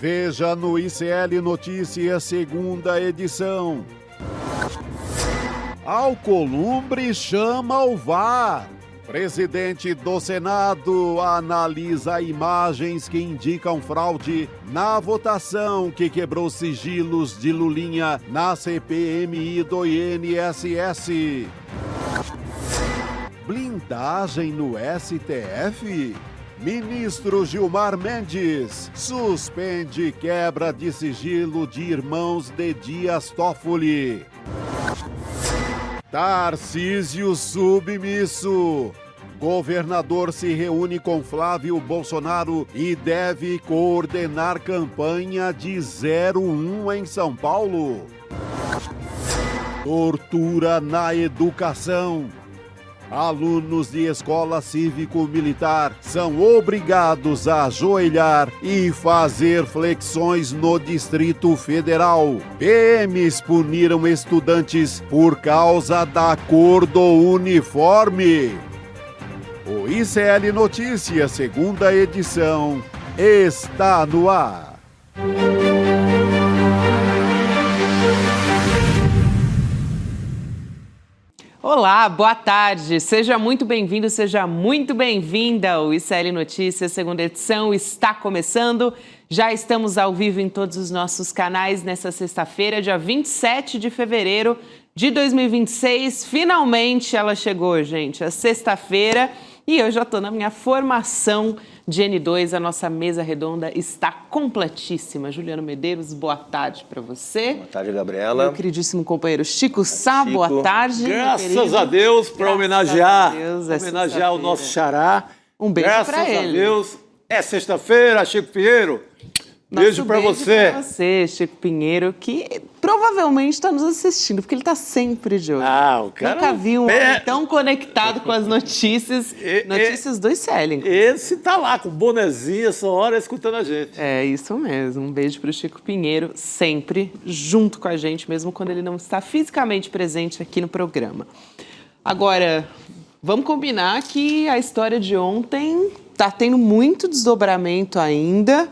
Veja no ICL Notícias, segunda edição. Alcolumbre chama o VAR. Presidente do Senado analisa imagens que indicam fraude na votação que quebrou sigilos de Lulinha na CPMI do INSS. Blindagem no STF? Ministro Gilmar Mendes suspende quebra de sigilo de irmãos de Dias Toffoli. Tarcísio submisso. Governador se reúne com Flávio Bolsonaro e deve coordenar campanha de 01 em São Paulo. Tortura na educação. Alunos de escola cívico-militar são obrigados a ajoelhar e fazer flexões no Distrito Federal. PMs puniram estudantes por causa da cor do uniforme. O ICL Notícias, segunda edição, está no ar. Olá, boa tarde. Seja muito bem-vindo, seja muito bem-vinda. O ICL Notícias, segunda edição, está começando. Já estamos ao vivo em todos os nossos canais nessa sexta-feira, dia 27 de fevereiro de 2026. Finalmente ela chegou, gente, a sexta-feira. E eu já estou na minha formação de N2, a nossa mesa redonda está completíssima. Juliano Medeiros, boa tarde para você. Boa tarde, Gabriela. Meu queridíssimo companheiro Chico Sá, boa tarde. Graças a Deus, para homenagear o nosso xará. Um beijo para ele. Graças a Deus, é sexta-feira, Chico Pinheiro. Beijo para você. Para você, Chico Pinheiro, que provavelmente está nos assistindo, porque ele está sempre de olho. O cara nunca vi um homem tão conectado com as notícias do ICL. Esse tá lá com bonezinho essa hora escutando a gente. É isso mesmo. Um beijo para o Chico Pinheiro, sempre junto com a gente, mesmo quando ele não está fisicamente presente aqui no programa. Agora, vamos combinar que a história de ontem está tendo muito desdobramento ainda.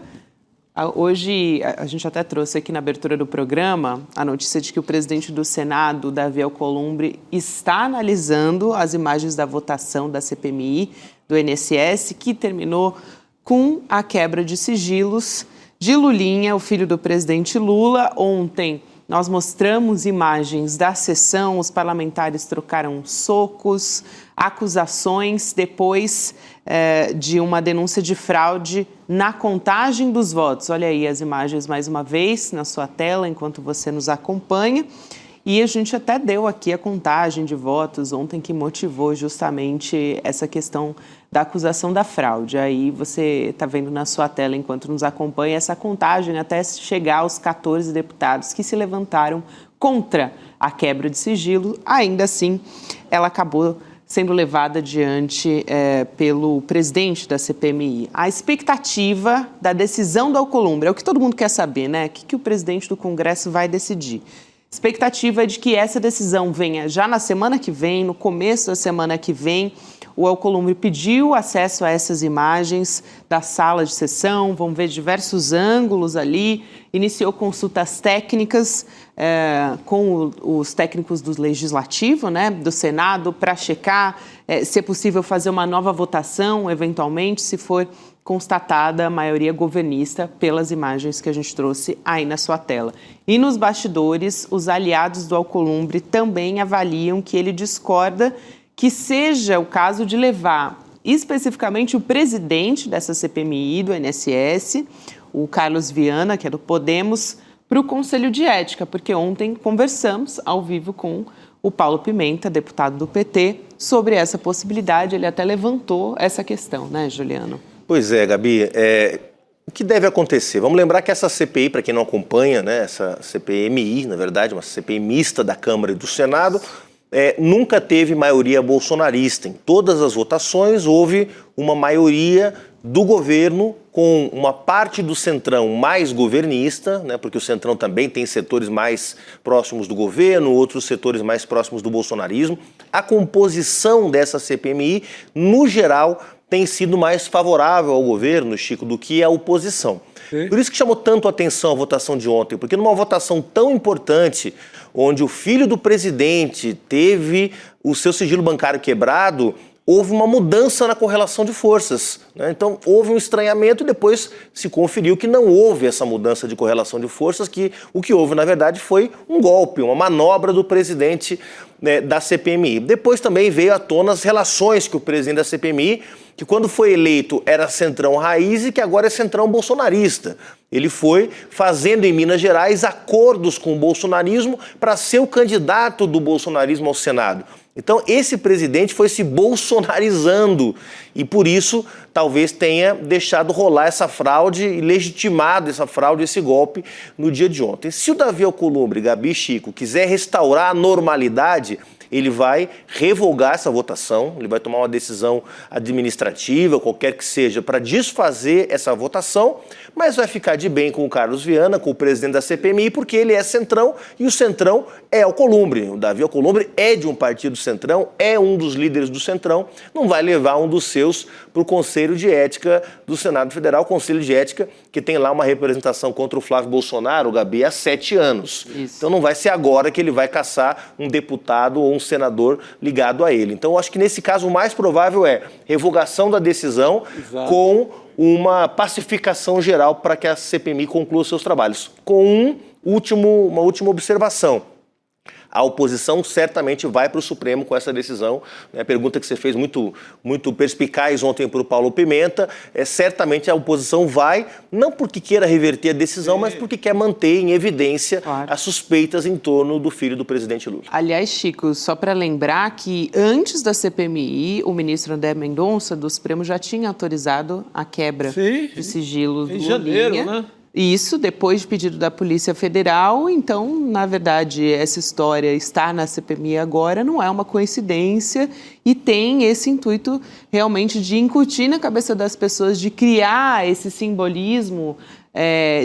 Hoje, a gente até trouxe aqui na abertura do programa a notícia de que o presidente do Senado, Davi Alcolumbre, está analisando as imagens da votação da CPMI do INSS, que terminou com a quebra de sigilos de Lulinha, o filho do presidente Lula. Ontem, nós mostramos imagens da sessão, os parlamentares trocaram socos, acusações depois de uma denúncia de fraude na contagem dos votos. Olha aí as imagens mais uma vez na sua tela, enquanto você nos acompanha. E a gente até deu aqui a contagem de votos ontem que motivou justamente essa questão da acusação da fraude. Aí você está vendo na sua tela, enquanto nos acompanha, essa contagem até chegar aos 14 deputados que se levantaram contra a quebra de sigilo. Ainda assim, ela acabou sendo levada adiante pelo presidente da CPMI. A expectativa da decisão do Alcolumbre é o que todo mundo quer saber, né? O que o presidente do Congresso vai decidir? Expectativa é de que essa decisão venha já na semana que vem, no começo da semana que vem. O Alcolumbre pediu acesso a essas imagens da sala de sessão, vão ver diversos ângulos ali, iniciou consultas técnicas com os técnicos do Legislativo, né, do Senado, para checar se é possível fazer uma nova votação, eventualmente, se for constatada a maioria governista pelas imagens que a gente trouxe aí na sua tela. E nos bastidores, os aliados do Alcolumbre também avaliam que ele discorda que seja o caso de levar especificamente o presidente dessa CPMI do INSS, o Carlos Viana, que é do Podemos, para o Conselho de Ética, porque ontem conversamos ao vivo com o Paulo Pimenta, deputado do PT, sobre essa possibilidade. Ele até levantou essa questão, né, Juliano? Pois é, Gabi. O que deve acontecer? Vamos lembrar que essa CPI, para quem não acompanha, né, essa CPMI, na verdade, uma CPI mista da Câmara e do Senado, nunca teve maioria bolsonarista. Em todas as votações houve uma maioria do governo com uma parte do centrão mais governista, né, porque o centrão também tem setores mais próximos do governo, outros setores mais próximos do bolsonarismo. A composição dessa CPMI, no geral, tem sido mais favorável ao governo, Chico, do que a oposição. Sim. Por isso que chamou tanto a atenção a votação de ontem, porque numa votação tão importante, onde o filho do presidente teve o seu sigilo bancário quebrado, houve uma mudança na correlação de forças, né? Então, houve um estranhamento e depois se conferiu que não houve essa mudança de correlação de forças, que o que houve, na verdade, foi um golpe, uma manobra do presidente, né, da CPMI. Depois também veio à tona as relações que o presidente da CPMI, que quando foi eleito era centrão raiz e que agora é centrão bolsonarista. Ele foi fazendo em Minas Gerais acordos com o bolsonarismo para ser o candidato do bolsonarismo ao Senado. Então, esse presidente foi se bolsonarizando e, por isso, talvez tenha deixado rolar essa fraude e legitimado essa fraude, esse golpe, no dia de ontem. Se o Davi Alcolumbre, Gabi e Chico, quiser restaurar a normalidade, ele vai revogar essa votação, ele vai tomar uma decisão administrativa, qualquer que seja, para desfazer essa votação, mas vai ficar de bem com o Carlos Viana, com o presidente da CPMI, porque ele é centrão e o centrão é Alcolumbre. O Davi Alcolumbre é de um partido centrão, é um dos líderes do centrão, não vai levar um dos seus para o Conselho de Ética do Senado Federal, o Conselho de Ética que tem lá uma representação contra o Flávio Bolsonaro, o Gabi, há 7 anos. Isso. Então não vai ser agora que ele vai caçar um deputado ou um senador ligado a ele. Então eu acho que nesse caso o mais provável é revogação da decisão. Exato. Com uma pacificação geral para que a CPMI conclua seus trabalhos. Com uma última observação. A oposição certamente vai para o Supremo com essa decisão. A pergunta que você fez muito perspicaz ontem para o Paulo Pimenta, certamente a oposição vai, não porque queira reverter a decisão, mas porque quer manter em evidência, claro, as suspeitas em torno do filho do presidente Lula. Aliás, Chico, só para lembrar que antes da CPMI, o ministro André Mendonça do Supremo já tinha autorizado a quebra de sigilo do Lulinha. Em janeiro, né? Isso, depois de pedido da Polícia Federal. Então, na verdade, essa história estar na CPMI agora não é uma coincidência e tem esse intuito realmente de incutir na cabeça das pessoas, de criar esse simbolismo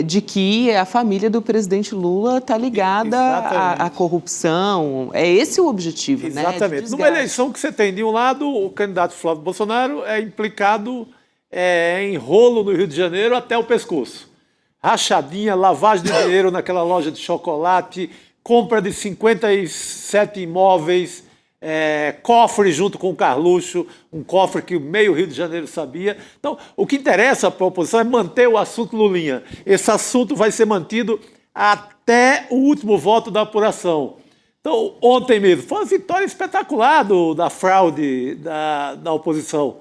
de que a família do presidente Lula está ligada à corrupção. É esse o objetivo, né? Exatamente. Numa eleição que você tem, de um lado, o candidato Flávio Bolsonaro é implicado em rolo no Rio de Janeiro até o pescoço. Rachadinha, lavagem de dinheiro naquela loja de chocolate, compra de 57 imóveis, cofre junto com o Carluxo, um cofre que meio Rio de Janeiro sabia. Então, o que interessa para a oposição é manter o assunto Lulinha. Esse assunto vai ser mantido até o último voto da apuração. Então, ontem mesmo, foi uma vitória espetacular da fraude da oposição.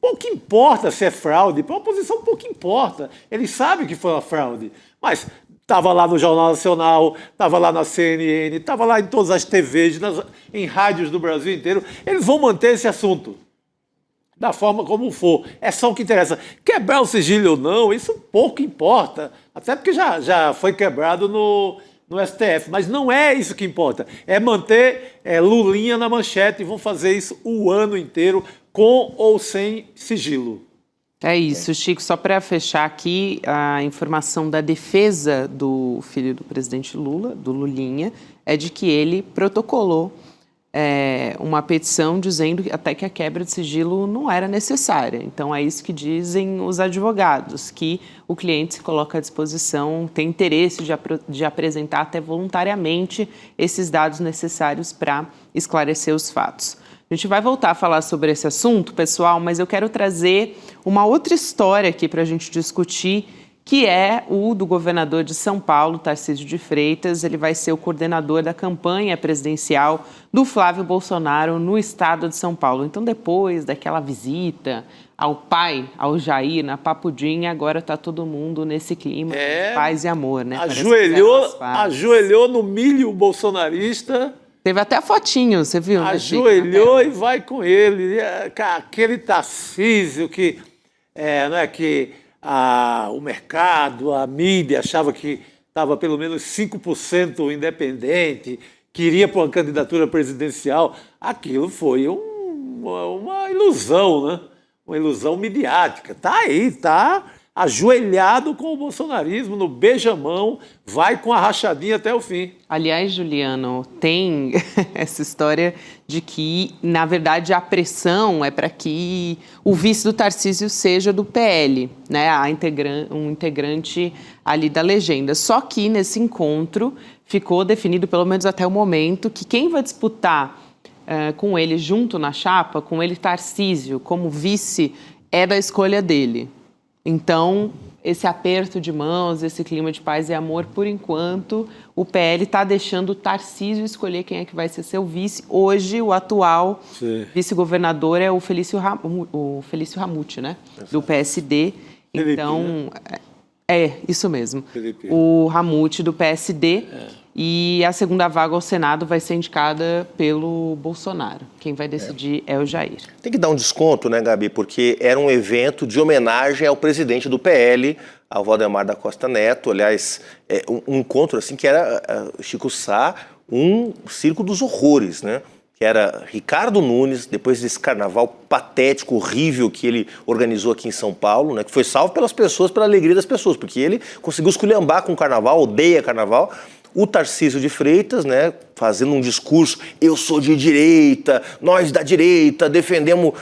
Pouco importa se é fraude, para a oposição pouco importa. Eles sabem que foi uma fraude, mas estava lá no Jornal Nacional, estava lá na CNN, estava lá em todas as TVs, em rádios do Brasil inteiro. Eles vão manter esse assunto, da forma como for. É só o que interessa. Quebrar o sigilo ou não, isso pouco importa, até porque já foi quebrado no STF, mas não é isso que importa. É manter Lulinha na manchete e vão fazer isso o ano inteiro, com ou sem sigilo. É isso, Chico. Só para fechar aqui, a informação da defesa do filho do presidente Lula, do Lulinha, é de que ele protocolou uma petição dizendo até que a quebra de sigilo não era necessária. Então, é isso que dizem os advogados, que o cliente se coloca à disposição, tem interesse de apresentar até voluntariamente esses dados necessários para esclarecer os fatos. A gente vai voltar a falar sobre esse assunto, pessoal, mas eu quero trazer uma outra história aqui para a gente discutir, que é o do governador de São Paulo, Tarcísio de Freitas. Ele vai ser o coordenador da campanha presidencial do Flávio Bolsonaro no estado de São Paulo. Então, depois daquela visita ao pai, ao Jair, na Papudinha, agora está todo mundo nesse clima de paz e amor, né? Ajoelhou no milho bolsonarista. Teve até a fotinho, você viu? Ajoelhou e vai com ele. Aquele Tarcísio que, o mercado, a mídia achava que estava pelo menos 5% independente, queria para uma candidatura presidencial. Aquilo foi uma ilusão, né? Uma ilusão midiática. Está aí, está ajoelhado com o bolsonarismo, no beijamão, vai com a rachadinha até o fim. Aliás, Juliano, tem essa história de que, na verdade, a pressão é para que o vice do Tarcísio seja do PL, né? Um integrante ali da legenda. Só que, nesse encontro, ficou definido, pelo menos até o momento, que quem vai disputar com ele junto na chapa, com ele Tarcísio como vice, é da escolha dele. Então, esse aperto de mãos, esse clima de paz e amor, por enquanto, o PL está deixando o Tarcísio escolher quem é que vai ser seu vice. Hoje, o atual vice-governador é o Felício Ramute, né? Exato. Do PSD. Felipe, então, né? Isso mesmo. Felipe. O Ramute, do PSD. E a segunda vaga ao Senado vai ser indicada pelo Bolsonaro. Quem vai decidir é o Jair. Tem que dar um desconto, né, Gabi? Porque era um evento de homenagem ao presidente do PL, ao Valdemar da Costa Neto. Aliás, um encontro assim que era, Chico Sá, um circo dos horrores, né? Que era Ricardo Nunes, depois desse carnaval patético, horrível que ele organizou aqui em São Paulo, né? Que foi salvo pelas pessoas, pela alegria das pessoas, porque ele conseguiu esculhambar com o carnaval, odeia carnaval. O Tarcísio de Freitas, né, fazendo um discurso, eu sou de direita, nós da direita defendemos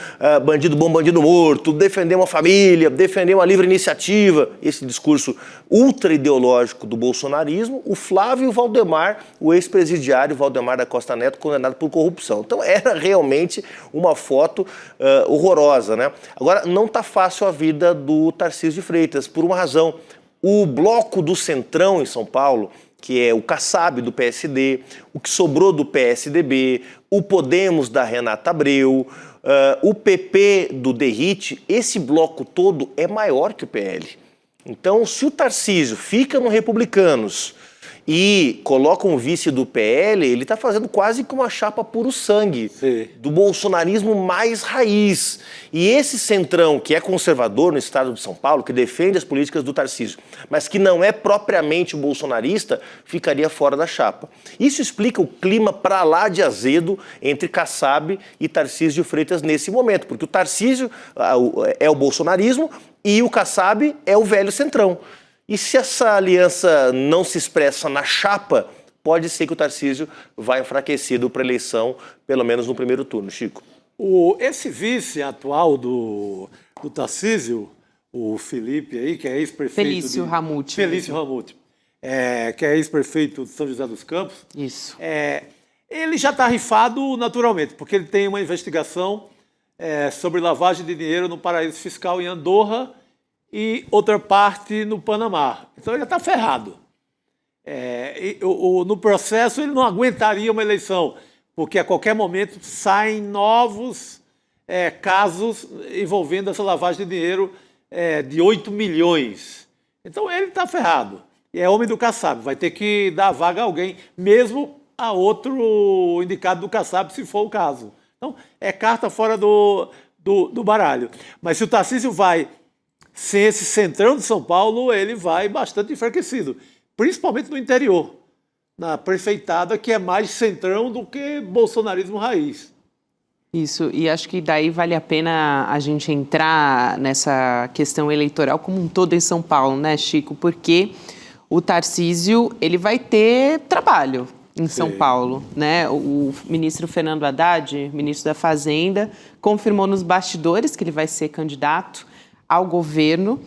bandido bom, bandido morto, defendemos a família, defendemos a livre iniciativa, esse discurso ultra-ideológico do bolsonarismo, o Flávio Valdemar, o ex-presidiário Valdemar da Costa Neto, condenado por corrupção. Então era realmente uma foto horrorosa, né? Agora, não está fácil a vida do Tarcísio de Freitas, por uma razão. O bloco do Centrão em São Paulo, que é o Kassab do PSD, o que sobrou do PSDB, o Podemos da Renata Abreu, o PP do Derrite, esse bloco todo é maior que o PL. Então, se o Tarcísio fica no Republicanos e coloca um vice do PL, ele está fazendo quase que uma chapa puro sangue, do bolsonarismo mais raiz. E esse centrão, que é conservador no estado de São Paulo, que defende as políticas do Tarcísio, mas que não é propriamente bolsonarista, ficaria fora da chapa. Isso explica o clima para lá de azedo entre Kassab e Tarcísio de Freitas nesse momento, porque o Tarcísio é o bolsonarismo e o Kassab é o velho centrão. E se essa aliança não se expressa na chapa, pode ser que o Tarcísio vá enfraquecido para a eleição, pelo menos no primeiro turno, Chico. Esse vice atual do Tarcísio, o Felipe aí, que é ex-prefeito... Felício Ramute. Felício Ramute, que é ex-prefeito de São José dos Campos. Isso. Ele já está rifado naturalmente, porque ele tem uma investigação sobre lavagem de dinheiro no paraíso fiscal em Andorra, e outra parte no Panamá. Então ele já está ferrado. No processo ele não aguentaria uma eleição, porque a qualquer momento saem novos casos envolvendo essa lavagem de dinheiro de 8 milhões. Então ele está ferrado. E é homem do Kassab, vai ter que dar vaga a alguém, mesmo a outro indicado do Kassab, se for o caso. Então é carta fora do baralho. Mas se o Tarcísio vai sem esse centrão de São Paulo, ele vai bastante enfraquecido, principalmente no interior, na prefeitada, que é mais centrão do que bolsonarismo raiz. Isso, e acho que daí vale a pena a gente entrar nessa questão eleitoral como um todo em São Paulo, né, Chico? Porque o Tarcísio, ele vai ter trabalho em São Paulo, né? O ministro Fernando Haddad, ministro da Fazenda, confirmou nos bastidores que ele vai ser candidato ao governo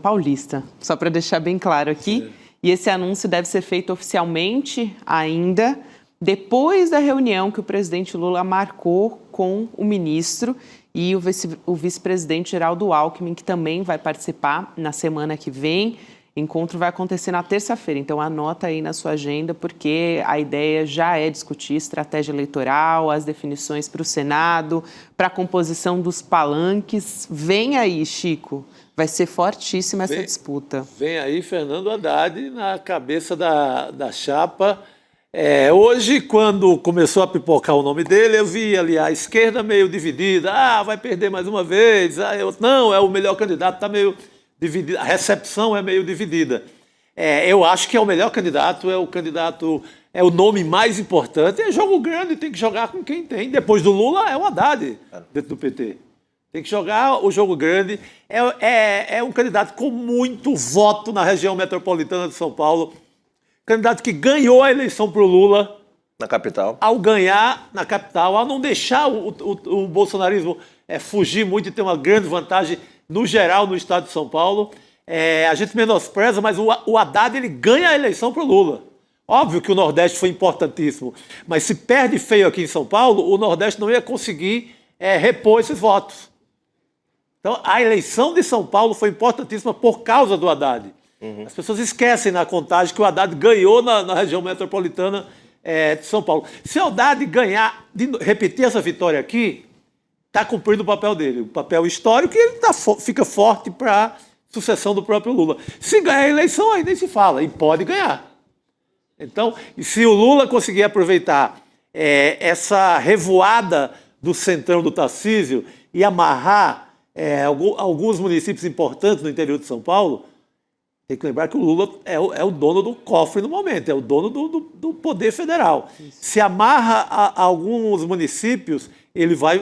paulista, só para deixar bem claro aqui. E esse anúncio deve ser feito oficialmente ainda depois da reunião que o presidente Lula marcou com o ministro e o vice-presidente Geraldo Alckmin, que também vai participar na semana que vem. O encontro vai acontecer na terça-feira, então anota aí na sua agenda, porque a ideia já é discutir estratégia eleitoral, as definições para o Senado, para a composição dos palanques. Vem aí, Chico, vai ser fortíssima essa disputa. Vem aí Fernando Haddad na cabeça da chapa. Hoje, quando começou a pipocar o nome dele, eu vi ali a esquerda meio dividida. Vai perder mais uma vez. Não, é o melhor candidato, está meio dividida. A recepção é meio dividida. Eu acho que é o melhor candidato, é o nome mais importante. É jogo grande, tem que jogar com quem tem. Depois do Lula, é o Haddad, dentro do PT. Tem que jogar o jogo grande. É um candidato com muito voto na região metropolitana de São Paulo. Candidato que ganhou a eleição para o Lula. Na capital. Ao ganhar na capital, ao não deixar o bolsonarismo fugir muito e ter uma grande vantagem, no geral, no estado de São Paulo. A gente menospreza, mas o Haddad ele ganha a eleição para o Lula. Óbvio que o Nordeste foi importantíssimo, mas se perde feio aqui em São Paulo, o Nordeste não ia conseguir repor esses votos. Então, a eleição de São Paulo foi importantíssima por causa do Haddad. As pessoas esquecem na contagem que o Haddad ganhou na região metropolitana de São Paulo. Se o Haddad ganhar, repetir essa vitória aqui, está cumprindo o papel dele, o papel histórico, e ele fica forte para a sucessão do próprio Lula. Se ganhar a eleição, aí nem se fala, e pode ganhar. Então, se o Lula conseguir aproveitar essa revoada do centrão do Tarcísio e amarrar alguns municípios importantes no interior de São Paulo, tem que lembrar que o Lula é o dono do cofre no momento, é o dono do poder federal. Se amarra a alguns municípios,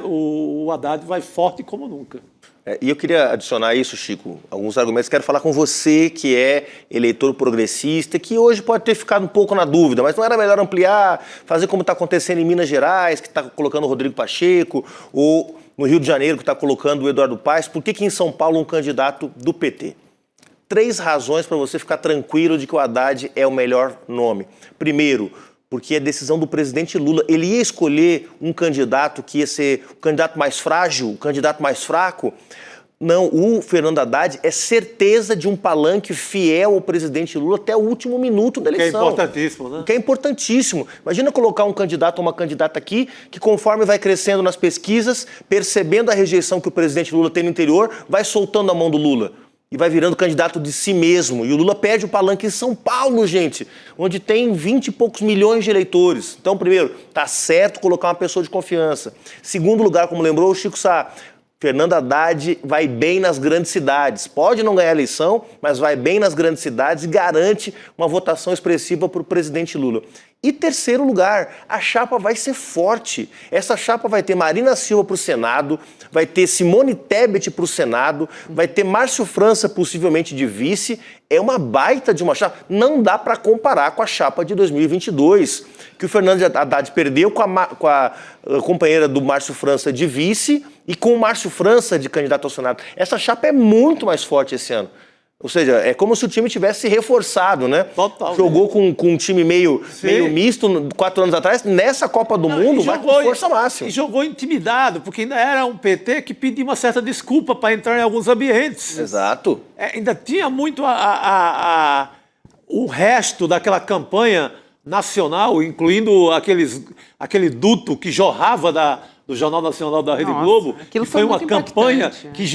o Haddad vai forte como nunca. E eu queria adicionar isso, Chico, alguns argumentos. Quero falar com você, que é eleitor progressista, que hoje pode ter ficado um pouco na dúvida, mas não era melhor ampliar, fazer como está acontecendo em Minas Gerais, que está colocando o Rodrigo Pacheco, ou no Rio de Janeiro, que está colocando o Eduardo Paes? Por que em São Paulo um candidato do PT? 3 razões para você ficar tranquilo de que o Haddad é o melhor nome. Primeiro, porque é decisão do presidente Lula. Ele ia escolher um candidato que ia ser o candidato mais frágil, o candidato mais fraco. Não, o Fernando Haddad é certeza de um palanque fiel ao presidente Lula até o último minuto da eleição. Que é importantíssimo, né? Que é importantíssimo. Imagina colocar um candidato ou uma candidata aqui que, conforme vai crescendo nas pesquisas, percebendo a rejeição que o presidente Lula tem no interior, vai soltando a mão do Lula. E vai virando candidato de si mesmo. E o Lula perde o palanque em São Paulo, gente, onde tem 20 e poucos milhões de eleitores. Então, primeiro, tá certo colocar uma pessoa de confiança. Segundo lugar, como lembrou o Chico Sá, Fernando Haddad vai bem nas grandes cidades. Pode não ganhar a eleição, mas vai bem nas grandes cidades e garante uma votação expressiva para o presidente Lula. E terceiro lugar, a chapa vai ser forte. Essa chapa vai ter Marina Silva para o Senado, vai ter Simone Tebet para o Senado, vai ter Márcio França possivelmente de vice. É uma baita de uma chapa. Não dá para comparar com a chapa de 2022, que o Fernando Haddad perdeu com a companheira do Márcio França de vice e com o Márcio França de candidato ao Senado. Essa chapa é muito mais forte esse ano. Ou seja, é como se o time tivesse se reforçado, né? Total. Jogou com um time meio misto 4 anos atrás. Nessa Copa do Mundo vai com força máxima. E jogou intimidado, porque ainda era um PT que pedia uma certa desculpa para entrar em alguns ambientes. Exato. Ainda tinha muito o resto daquela campanha nacional, incluindo aquele duto que jorrava do Jornal Nacional da Rede Globo, que foi uma campanha que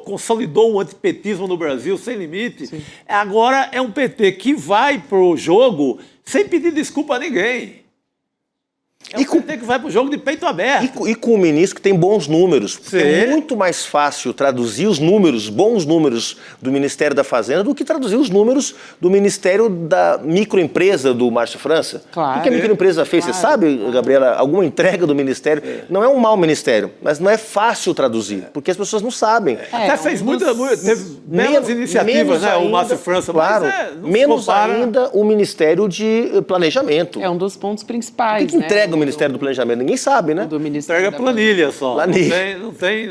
consolidou um antipetismo no Brasil sem limite. Sim. Agora é um PT que vai pro jogo sem pedir desculpa a ninguém. É um PT que vai pro jogo de peito aberto. E com o ministro que tem bons números. É muito mais fácil traduzir os números, bons números do Ministério da Fazenda do que traduzir os números do Ministério da Microempresa do Márcio França. Claro. O que a microempresa fez? Você sabe, Gabriela, alguma entrega do Ministério? Não é um mau ministério, mas não é fácil traduzir, porque as pessoas não sabem. Até fez teve belas iniciativas, né, o Márcio França. Claro, menos ainda o Ministério de Planejamento. É um dos pontos principais, O que entrega o Ministério do Planejamento? Ninguém sabe, né? Entrega planilha só. Não tem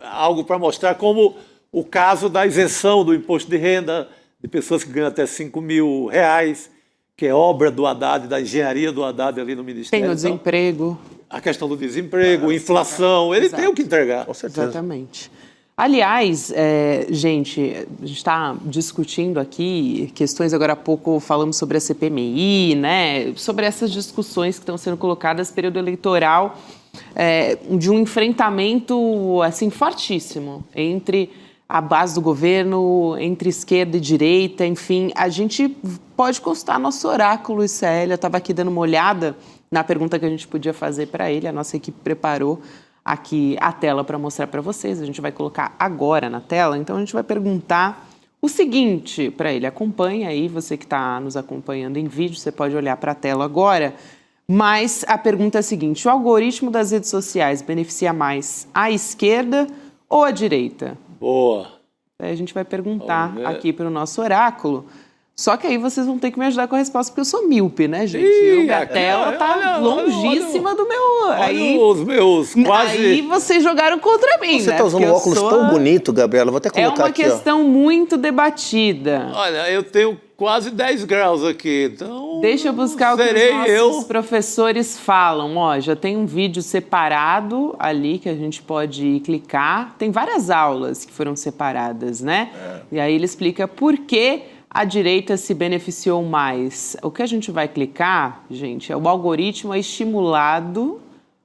algo para mostrar, como o caso da isenção do imposto de renda de pessoas que ganham até R$5.000, que é obra do Haddad, da engenharia do Haddad ali no Ministério. Tem o desemprego. A questão do desemprego, inflação, ele tem o que entregar. Com certeza. Exatamente. Aliás, gente, a gente está discutindo aqui questões, agora há pouco falamos sobre a CPMI, né? Sobre essas discussões que estão sendo colocadas no período eleitoral, de um enfrentamento assim, fortíssimo entre a base do governo, entre esquerda e direita, enfim. A gente pode consultar nosso oráculo, Célia, estava aqui dando uma olhada na pergunta que a gente podia fazer para ele, a nossa equipe preparou aqui a tela para mostrar para vocês, a gente vai colocar agora na tela, então a gente vai perguntar o seguinte para ele, acompanha aí, você que está nos acompanhando em vídeo, você pode olhar para a tela agora, mas a pergunta é a seguinte, o algoritmo das redes sociais beneficia mais a esquerda ou a direita? Boa. Aí a gente vai perguntar aqui para o nosso oráculo. Só que aí vocês vão ter que me ajudar com a resposta, porque eu sou míope, né, gente? A tela tá longíssima do meu... Olha os meus quase... Aí vocês jogaram contra mim, Você né? tá usando um óculos tão bonito, Gabriela. Vou até colocar É uma aqui, questão muito debatida. Olha, eu tenho quase 10 graus aqui, então... Deixa eu buscar o que os nossos professores falam. Ó, já tem um vídeo separado ali que a gente pode clicar. Tem várias aulas que foram separadas, né? E aí ele explica por que a direita se beneficiou mais. O que a gente vai clicar, gente, é o algoritmo é estimulado,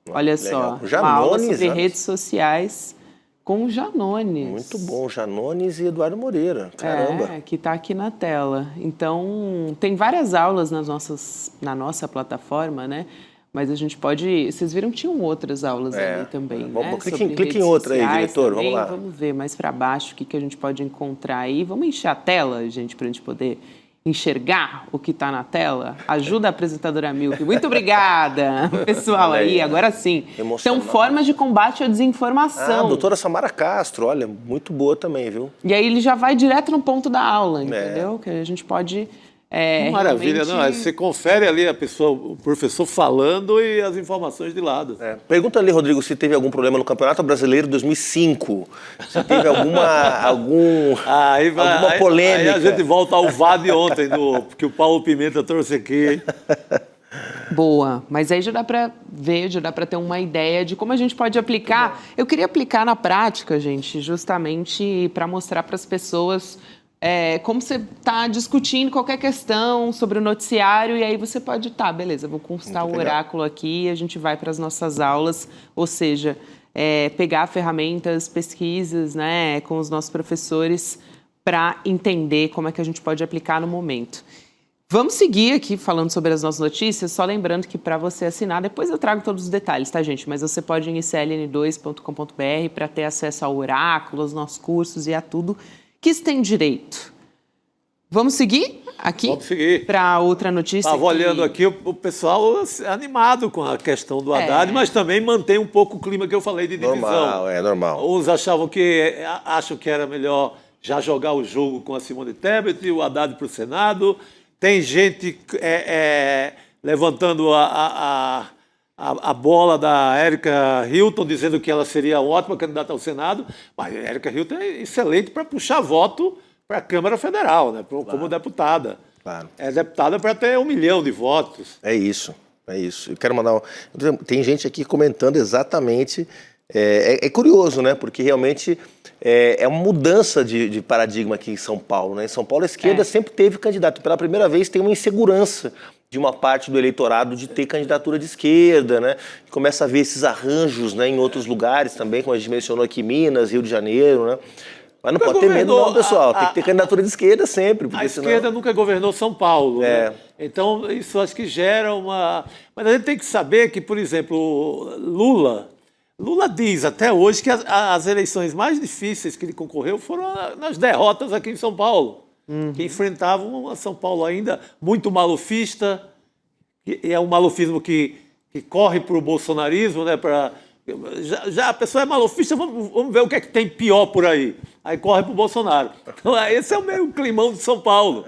olha só, uma aula sobre redes sociais com o Janones. Muito bom, Janones e Eduardo Moreira, caramba. Que está aqui na tela. Então, tem várias aulas na nossa plataforma, né? Mas a gente pode... Vocês viram que tinham outras aulas ali também, né? Clique em outra aí, diretor, também. vamos lá. Vamos ver mais para baixo o que a gente pode encontrar aí. Vamos encher a tela, gente, para a gente poder enxergar o que está na tela. Ajuda a apresentadora Milk. Muito obrigada, pessoal aí. Agora sim. Então, formas de combate à desinformação. Doutora Samara Castro, olha, muito boa também, viu? E aí ele já vai direto no ponto da aula, entendeu? Que a gente pode... Maravilha, realmente... não, você confere ali o professor falando e as informações de lado. Pergunta ali, Rodrigo, se teve algum problema no Campeonato Brasileiro 2005. Se teve alguma polêmica. Aí a gente volta ao VAR de ontem, que o Paulo Pimenta trouxe aqui. Boa, mas aí já dá para ver, já dá para ter uma ideia de como a gente pode aplicar. Eu queria aplicar na prática, gente, justamente para mostrar para as pessoas... como você está discutindo qualquer questão sobre o noticiário, e aí você pode, beleza, vou consultar o oráculo aqui e a gente vai para as nossas aulas, ou seja, pegar ferramentas, pesquisas, né, com os nossos professores para entender como é que a gente pode aplicar no momento. Vamos seguir aqui falando sobre as nossas notícias, só lembrando que para você assinar, depois eu trago todos os detalhes, tá, gente? Mas você pode ir em cln2.com.br para ter acesso ao oráculo, aos nossos cursos e a tudo que você tem direito. Vamos seguir aqui? Vamos seguir. Para outra notícia. Estava olhando aqui o pessoal animado com a questão do Haddad, mas também mantém um pouco o clima que eu falei de divisão. Normal. Uns acham que era melhor já jogar o jogo com a Simone Tebet e o Haddad para o Senado. Tem gente levantando a bola da Érica Hilton, dizendo que ela seria uma ótima candidata ao Senado, mas a Érica Hilton é excelente para puxar voto para a Câmara Federal, né? Como deputada. Claro. É deputada para ter 1 milhão de votos. É isso. Eu quero mandar... Tem gente aqui comentando exatamente... É curioso, né? Porque realmente é uma mudança de paradigma aqui em São Paulo, né? Em São Paulo, a esquerda sempre teve candidato. Pela primeira vez, tem uma insegurança de uma parte do eleitorado de ter candidatura de esquerda, né? Começa a ver esses arranjos, né, em outros lugares também, como a gente mencionou aqui, Minas, Rio de Janeiro, né? Mas não pode ter medo não, pessoal. Tem que ter candidatura de esquerda sempre. A esquerda nunca governou São Paulo, né? Então, isso acho que gera uma... Mas a gente tem que saber que, por exemplo, Lula diz até hoje que as eleições mais difíceis que ele concorreu foram nas derrotas aqui em São Paulo. Que enfrentavam a São Paulo ainda muito malufista, e é um malufismo que corre para o bolsonarismo, né? Já a pessoa é malufista, vamos ver o que é que tem pior por aí. Aí corre para o Bolsonaro. Então, esse é o meio climão de São Paulo.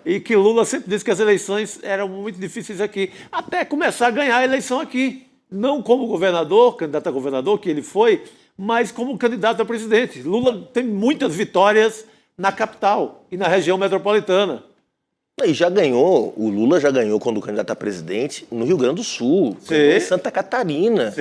E que Lula sempre disse que as eleições eram muito difíceis aqui, até começar a ganhar a eleição aqui. Não como governador, candidato a governador, que ele foi, mas como candidato a presidente. Lula tem muitas vitórias na capital e na região metropolitana. E o Lula já ganhou quando candidato a presidente no Rio Grande do Sul, em Santa Catarina.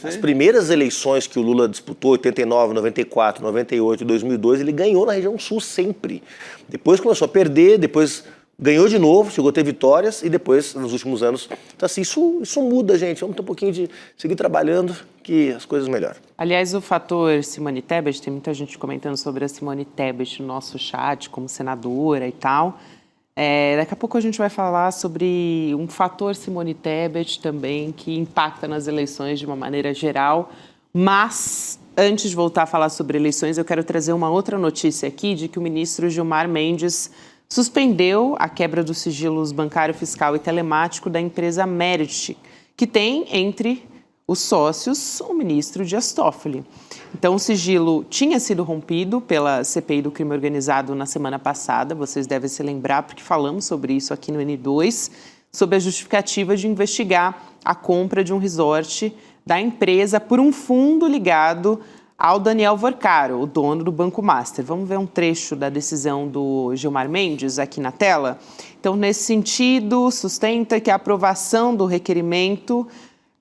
As primeiras eleições que o Lula disputou, 89, 94, 98 e 2002, ele ganhou na região sul sempre. Depois começou a perder, depois ganhou de novo, chegou a ter vitórias e depois, nos últimos anos... Então, assim, isso muda, gente. Vamos ter um pouquinho de seguir trabalhando que as coisas melhoram. Aliás, o fator Simone Tebet, tem muita gente comentando sobre a Simone Tebet no nosso chat, como senadora e tal. Daqui a pouco a gente vai falar sobre um fator Simone Tebet também que impacta nas eleições de uma maneira geral. Mas, antes de voltar a falar sobre eleições, eu quero trazer uma outra notícia aqui de que o ministro Gilmar Mendes suspendeu a quebra dos sigilos bancário, fiscal e telemático da empresa Merit, que tem entre os sócios, o ministro Dias Toffoli. Então, o sigilo tinha sido rompido pela CPI do crime organizado na semana passada, vocês devem se lembrar, porque falamos sobre isso aqui no N2, sobre a justificativa de investigar a compra de um resort da empresa por um fundo ligado ao Daniel Vorcaro, o dono do Banco Master. Vamos ver um trecho da decisão do Gilmar Mendes aqui na tela? Então, nesse sentido, sustenta que a aprovação do requerimento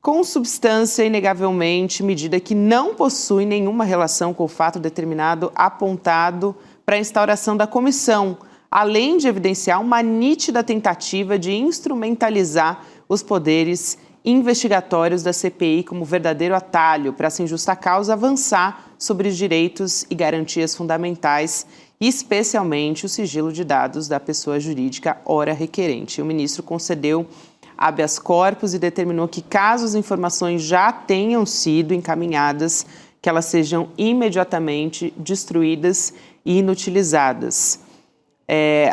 com substância inegavelmente medida que não possui nenhuma relação com o fato determinado apontado para a instauração da comissão, além de evidenciar uma nítida tentativa de instrumentalizar os poderes investigatórios da CPI como verdadeiro atalho para, sem justa causa, avançar sobre os direitos e garantias fundamentais, especialmente o sigilo de dados da pessoa jurídica ora requerente. O ministro concedeu habeas corpus e determinou que, caso as informações já tenham sido encaminhadas, que elas sejam imediatamente destruídas e inutilizadas.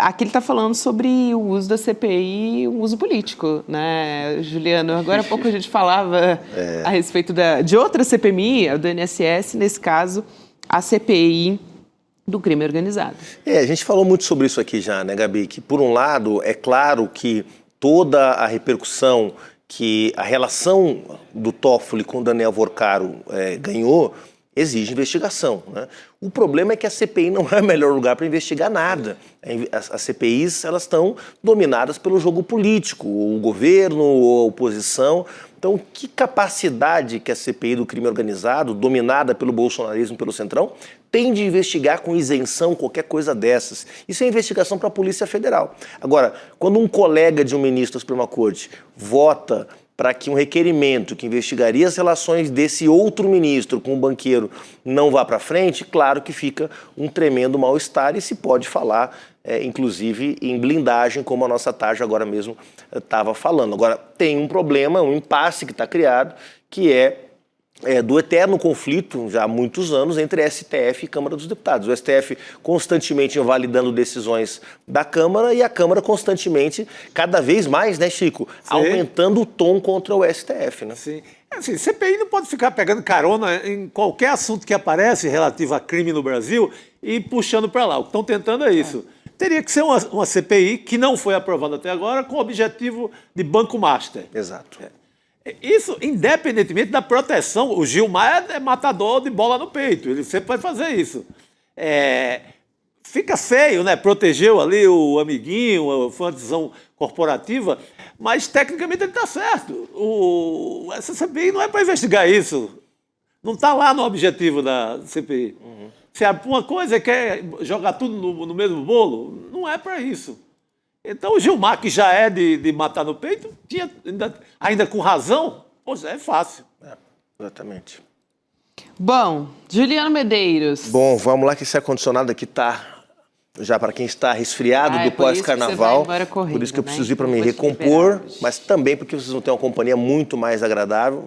Aqui ele está falando sobre o uso da CPI, o uso político, né, Juliano? Agora há pouco a gente falava a respeito de outra CPMI, a do INSS, nesse caso, a CPI do crime organizado. A gente falou muito sobre isso aqui já, né, Gabi? Que, por um lado, é claro que toda a repercussão que a relação do Toffoli com o Daniel Vorcaro ganhou exige investigação, né? O problema é que a CPI não é o melhor lugar para investigar nada. As CPIs, elas estão dominadas pelo jogo político, o governo, a oposição. Então, que capacidade que a CPI do crime organizado, dominada pelo bolsonarismo, pelo Centrão, tem de investigar com isenção qualquer coisa dessas? Isso é investigação para a Polícia Federal. Agora, quando um colega de um ministro da Suprema Corte vota para que um requerimento que investigaria as relações desse outro ministro com o banqueiro não vá para frente, claro que fica um tremendo mal-estar e se pode falar, inclusive, em blindagem, como a nossa Taja agora mesmo estava falando. Agora, tem um problema, um impasse que está criado, que é do eterno conflito, já há muitos anos, entre STF e Câmara dos Deputados. O STF constantemente invalidando decisões da Câmara e a Câmara constantemente, cada vez mais, né, Chico, aumentando o tom contra o STF, né? Sim. Assim, CPI não pode ficar pegando carona em qualquer assunto que aparece relativo a crime no Brasil e puxando para lá. O que estão tentando é isso. Teria que ser uma CPI que não foi aprovada até agora com o objetivo de Banco Master. Exato. Isso, independentemente da proteção, o Gilmar é matador de bola no peito, ele sempre vai fazer isso. Fica feio, né? Protegeu ali o amiguinho, foi uma decisão corporativa, mas tecnicamente ele está certo. Essa CPI não é para investigar isso, não está lá no objetivo da CPI. Se uma coisa quer jogar tudo no mesmo bolo, não é para isso. Então o Gilmar, que já é de matar no peito, tinha ainda com razão, pois é fácil. Exatamente. Bom, Juliano Medeiros. Bom, vamos lá que esse ar-condicionado aqui está, já para quem está resfriado do pós-carnaval, por isso que eu preciso ir para me recompor, mas também porque vocês vão ter uma companhia muito mais agradável.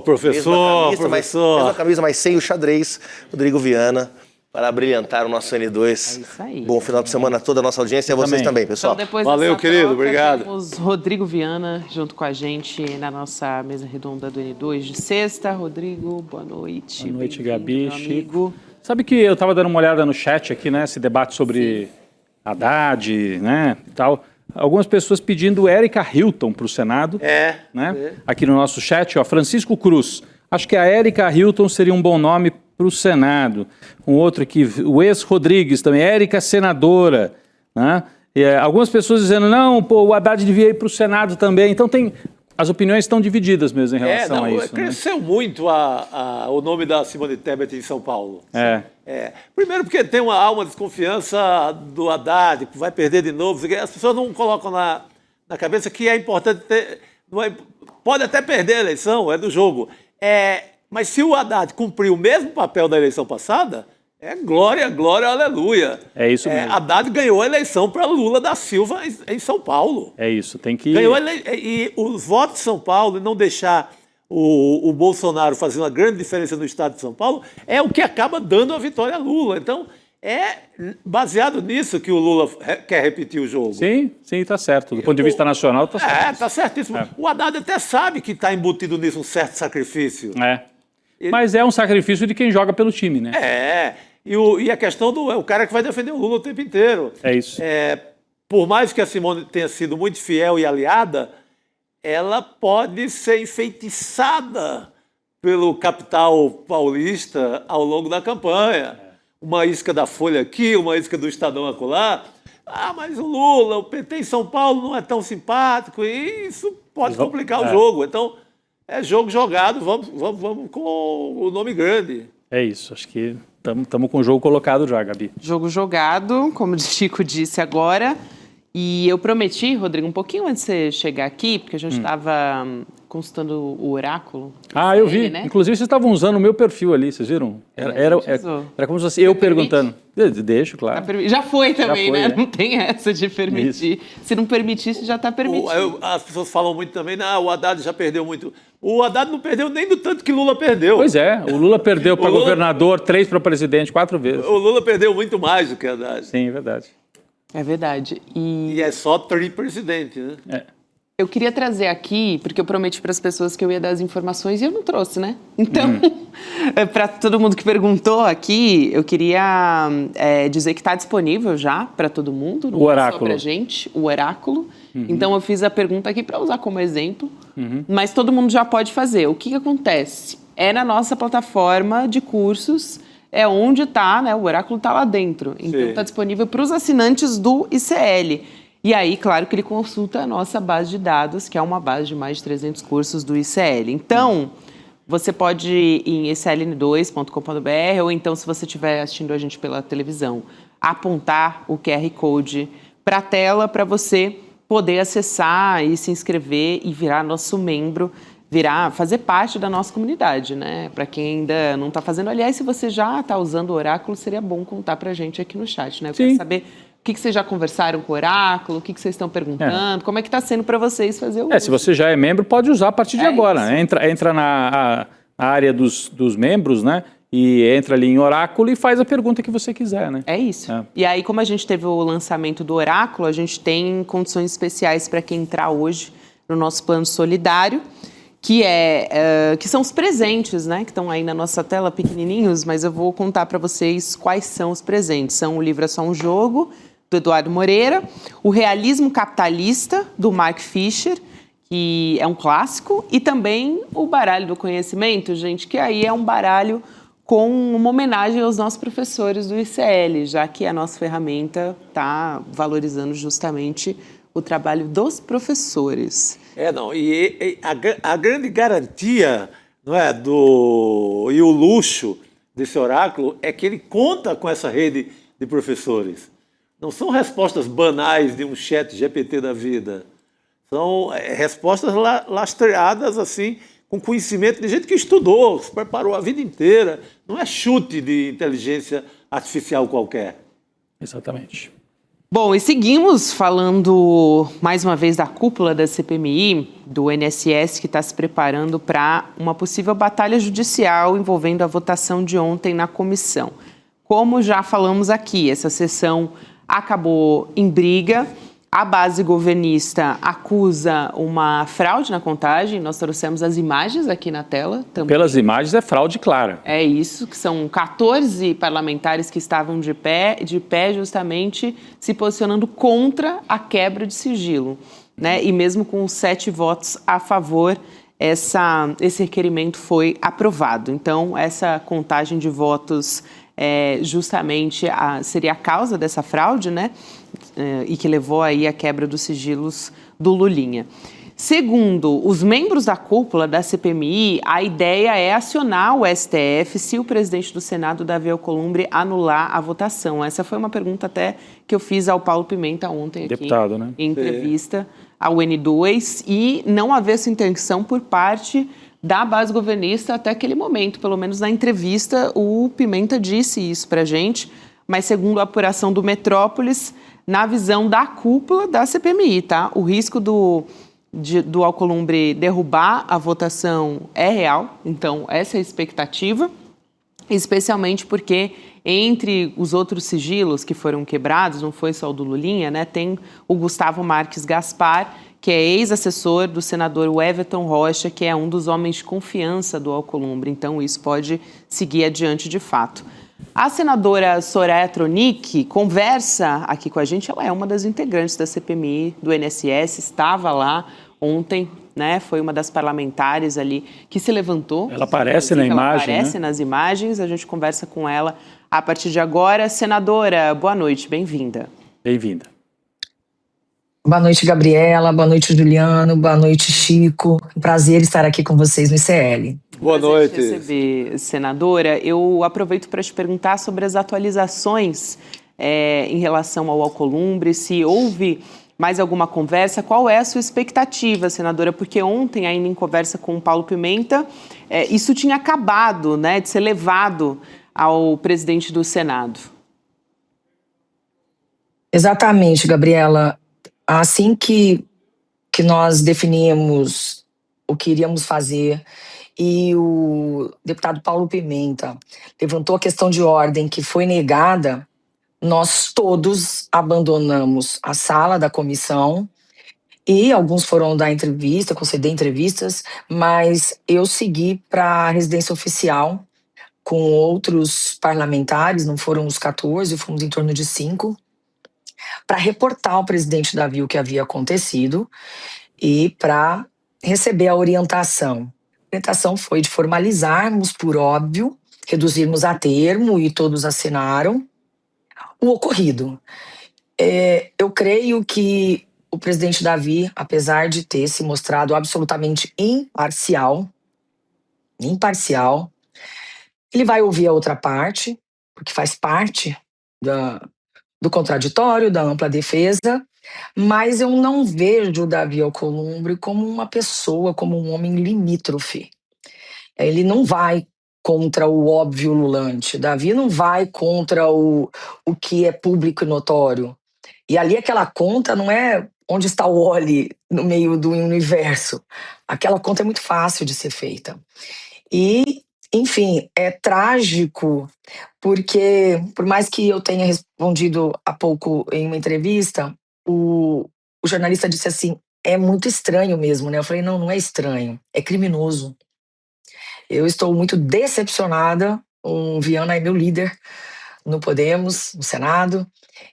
Professor. Mesma camisa, mas sem o xadrez, Rodrigo Viana, para brilhantar o nosso N2. É isso aí. Bom final de semana a toda a nossa audiência e a vocês também, pessoal. Então, depois valeu, querido, obrigado. Temos Rodrigo Viana junto com a gente na nossa mesa redonda do N2 de sexta. Rodrigo, boa noite. Boa noite, Gabi, Chico. Sabe que eu estava dando uma olhada no chat aqui, né? Esse debate sobre Haddad, né? E tal. Algumas pessoas pedindo Érica Hilton para o Senado. Né? Aqui no nosso chat, ó, Francisco Cruz. Acho que a Érica Hilton seria um bom nome para o Senado. Um outro aqui, o ex-Rodrigues também, Érica senadora. Né? Algumas pessoas dizendo, não, pô, o Haddad devia ir para o Senado também. Então as opiniões estão divididas mesmo em relação a isso. Cresceu muito o nome da Simone Tebet em São Paulo. Primeiro porque tem uma desconfiança do Haddad, que vai perder de novo. As pessoas não colocam na cabeça que é importante ter... Pode até perder a eleição, é do jogo. Mas se o Haddad cumprir o mesmo papel da eleição passada, glória, glória, aleluia. É isso mesmo. Haddad ganhou a eleição para Lula da Silva em São Paulo. É isso, tem que... Ganhou e os votos de São Paulo e não deixar o Bolsonaro fazer uma grande diferença no estado de São Paulo é o que acaba dando a vitória a Lula. Então, baseado nisso que o Lula quer repetir o jogo. Sim, está certo. Do ponto de vista nacional, está certo. Está certíssimo. O Haddad até sabe que está embutido nisso um certo sacrifício. Mas é um sacrifício de quem joga pelo time, né? E a questão o cara que vai defender o Lula o tempo inteiro. É isso. Por mais que a Simone tenha sido muito fiel e aliada, ela pode ser enfeitiçada pelo capital paulista ao longo da campanha. Uma isca da Folha aqui, uma isca do Estadão acolá. Mas o Lula, o PT em São Paulo não é tão simpático, e isso pode complicar o jogo. Então, é jogo jogado, vamos com o nome grande. É isso, acho que estamos com o jogo colocado já, Gabi. Jogo jogado, como o Chico disse agora. E eu prometi, Rodrigo, um pouquinho antes de você chegar aqui, porque a gente estava consultando o oráculo. Eu vi. Né? Inclusive, vocês estavam usando o meu perfil ali, vocês viram? Era como se fosse eu perguntando. Deixo, claro. Já foi também, já foi, né? Não tem essa de permitir. Isso. Se não permitisse, já está permitido. As pessoas falam muito também, o Haddad já perdeu muito. O Haddad não perdeu nem do tanto que Lula perdeu. Pois é, o Lula perdeu para governador, 3 para presidente, 4 vezes. O Lula perdeu muito mais do que o Haddad. Sim, é verdade. É verdade. E é só tri-presidente, né? Eu queria trazer aqui, porque eu prometi para as pessoas que eu ia dar as informações e eu não trouxe, né? Então, para todo mundo que perguntou aqui, eu queria dizer que está disponível já para todo mundo. O oráculo. Só para gente, o oráculo. Então, eu fiz a pergunta aqui para usar como exemplo, mas todo mundo já pode fazer. O que acontece? É na nossa plataforma de cursos, é onde está, né? O oráculo está lá dentro. Então, está disponível para os assinantes do ICL. E aí, claro que ele consulta a nossa base de dados, que é uma base de mais de 300 cursos do ICL. Então, você pode ir em icln2.com.br ou então, se você estiver assistindo a gente pela televisão, apontar o QR Code para a tela para você poder acessar e se inscrever e virar nosso membro, fazer parte da nossa comunidade, né? Para quem ainda não está fazendo. Aliás, se você já está usando o oráculo, seria bom contar para a gente aqui no chat, né? Eu quero saber o que vocês já conversaram com o oráculo, o que vocês estão perguntando, como é que está sendo para vocês fazer o uso. Se você já é membro, pode usar a partir de agora. Entra na área dos membros, né? E entra ali em oráculo e faz a pergunta que você quiser, né? É isso. E aí, como a gente teve o lançamento do oráculo, a gente tem condições especiais para quem entrar hoje no nosso plano solidário, que são os presentes, né? Que estão aí na nossa tela, pequenininhos, mas eu vou contar para vocês quais são os presentes. São o livro É Só um Jogo, do Eduardo Moreira, o Realismo Capitalista, do Mark Fisher, que é um clássico, e também o Baralho do Conhecimento, gente, que aí é um baralho com uma homenagem aos nossos professores do ICL, já que a nossa ferramenta está valorizando justamente o trabalho dos professores. E a grande garantia, não é, e o luxo desse oráculo é que ele conta com essa rede de professores. Não são respostas banais de um chat GPT da vida. São respostas lastreadas assim, com conhecimento de gente que estudou, se preparou a vida inteira. Não é chute de inteligência artificial qualquer. Exatamente. Bom, e seguimos falando mais uma vez da cúpula da CPMI, do INSS, que está se preparando para uma possível batalha judicial envolvendo a votação de ontem na comissão. Como já falamos aqui, essa sessão acabou em briga. A base governista acusa uma fraude na contagem. Nós trouxemos as imagens aqui na tela também. Pelas imagens é fraude clara. É isso, que são 14 parlamentares que estavam de pé justamente se posicionando contra a quebra de sigilo, né? E mesmo com 7 votos a favor, esse requerimento foi aprovado. Então, essa contagem de votos justamente seria a causa dessa fraude, né? E que levou aí à quebra dos sigilos do Lulinha. Segundo os membros da cúpula da CPMI, a ideia é acionar o STF se o presidente do Senado, Davi Alcolumbre, anular a votação. Essa foi uma pergunta até que eu fiz ao Paulo Pimenta ontem aqui, deputado, né? Em entrevista ao N2, e não havia essa intenção por parte da base governista até aquele momento. Pelo menos na entrevista, o Pimenta disse isso pra gente, mas segundo a apuração do Metrópolis, na visão da cúpula da CPMI, tá? O risco do Alcolumbre derrubar a votação é real, então essa é a expectativa, especialmente porque Entre os outros sigilos que foram quebrados, não foi só o do Lulinha, né? Tem o Gustavo Marques Gaspar, que é ex-assessor do senador Everton Rocha, que é um dos homens de confiança do Alcolumbre. Então, isso pode seguir adiante de fato. A senadora Soraya Tronic conversa aqui com a gente. Ela é uma das integrantes da CPMI do INSS, estava lá ontem, né? Foi uma das parlamentares ali que se levantou. Ela aparece na imagem, ela aparece, né, nas imagens. A gente conversa com ela a partir de agora. Senadora, boa noite, bem-vinda. Bem-vinda. Boa noite, Gabriela. Boa noite, Juliano. Boa noite, Chico. Um prazer estar aqui com vocês no ICL. Boa noite. Prazer te receber, senadora. Eu aproveito para te perguntar sobre as atualizações em relação ao Alcolumbre, se houve mais alguma conversa, qual é a sua expectativa, senadora? Porque ontem, ainda em conversa com o Paulo Pimenta, isso tinha acabado, né, de ser levado ao presidente do Senado. Exatamente, Gabriela. Assim que nós definimos o que iríamos fazer e o deputado Paulo Pimenta levantou a questão de ordem que foi negada, nós todos abandonamos a sala da comissão e alguns foram dar entrevista, conceder entrevistas, mas eu segui para a residência oficial com outros parlamentares, não foram os 14, fomos em torno de 5, para reportar ao presidente Davi o que havia acontecido e para receber a orientação. A orientação foi de formalizarmos, por óbvio, reduzirmos a termo, e todos assinaram o ocorrido. Eu creio que o presidente Davi, apesar de ter se mostrado absolutamente imparcial, ele vai ouvir a outra parte, porque faz parte do contraditório, da ampla defesa, mas eu não vejo o Davi Alcolumbre como uma pessoa, como um homem limítrofe. Ele não vai contra o óbvio ululante. Davi não vai contra o que é público e notório. E ali aquela conta não é onde está o Wall-E no meio do universo. Aquela conta é muito fácil de ser feita. E, enfim, é trágico porque, por mais que eu tenha respondido há pouco em uma entrevista, o jornalista disse assim, é muito estranho mesmo, né? Eu falei, não é estranho, é criminoso. Eu estou muito decepcionada, o Viana é meu líder no Podemos, no Senado,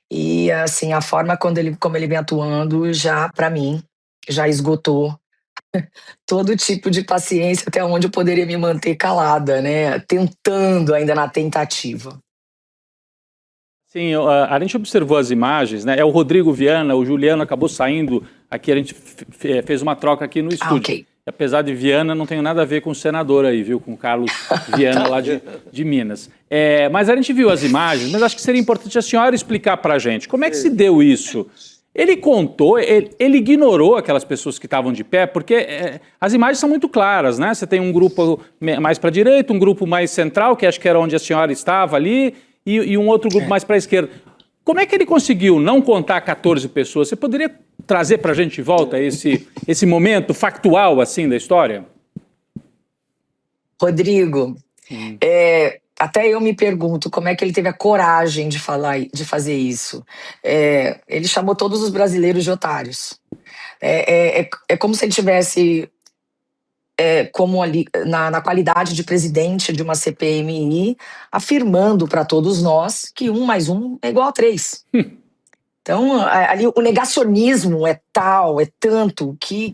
e assim, a forma como ele vem atuando, já, para mim, já esgotou todo tipo de paciência até onde eu poderia me manter calada, né? Tentando ainda na tentativa. Sim, a gente observou as imagens, né? É o Rodrigo Viana, o Juliano acabou saindo aqui, a gente fez uma troca aqui no estúdio. Okay. Apesar de Viana, não tem nada a ver com o senador aí, viu? Com o Carlos Viana lá de Minas. Mas a gente viu as imagens, mas acho que seria importante a senhora explicar para a gente como é que se deu isso. Ele contou, ele ignorou aquelas pessoas que estavam de pé, porque as imagens são muito claras, né? Você tem um grupo mais para a direita, um grupo mais central, que acho que era onde a senhora estava ali, e um outro grupo mais para a esquerda. Como é que ele conseguiu não contar 14 pessoas? Você poderia trazer para a gente de volta esse momento factual assim da história? Rodrigo, até eu me pergunto como é que ele teve a coragem de fazer isso. Ele chamou todos os brasileiros de otários. É como se ele tivesse, como ali, na qualidade de presidente de uma CPMI, afirmando para todos nós que 1 mais 1 é igual a 3. Então, ali o negacionismo é tal, é tanto, que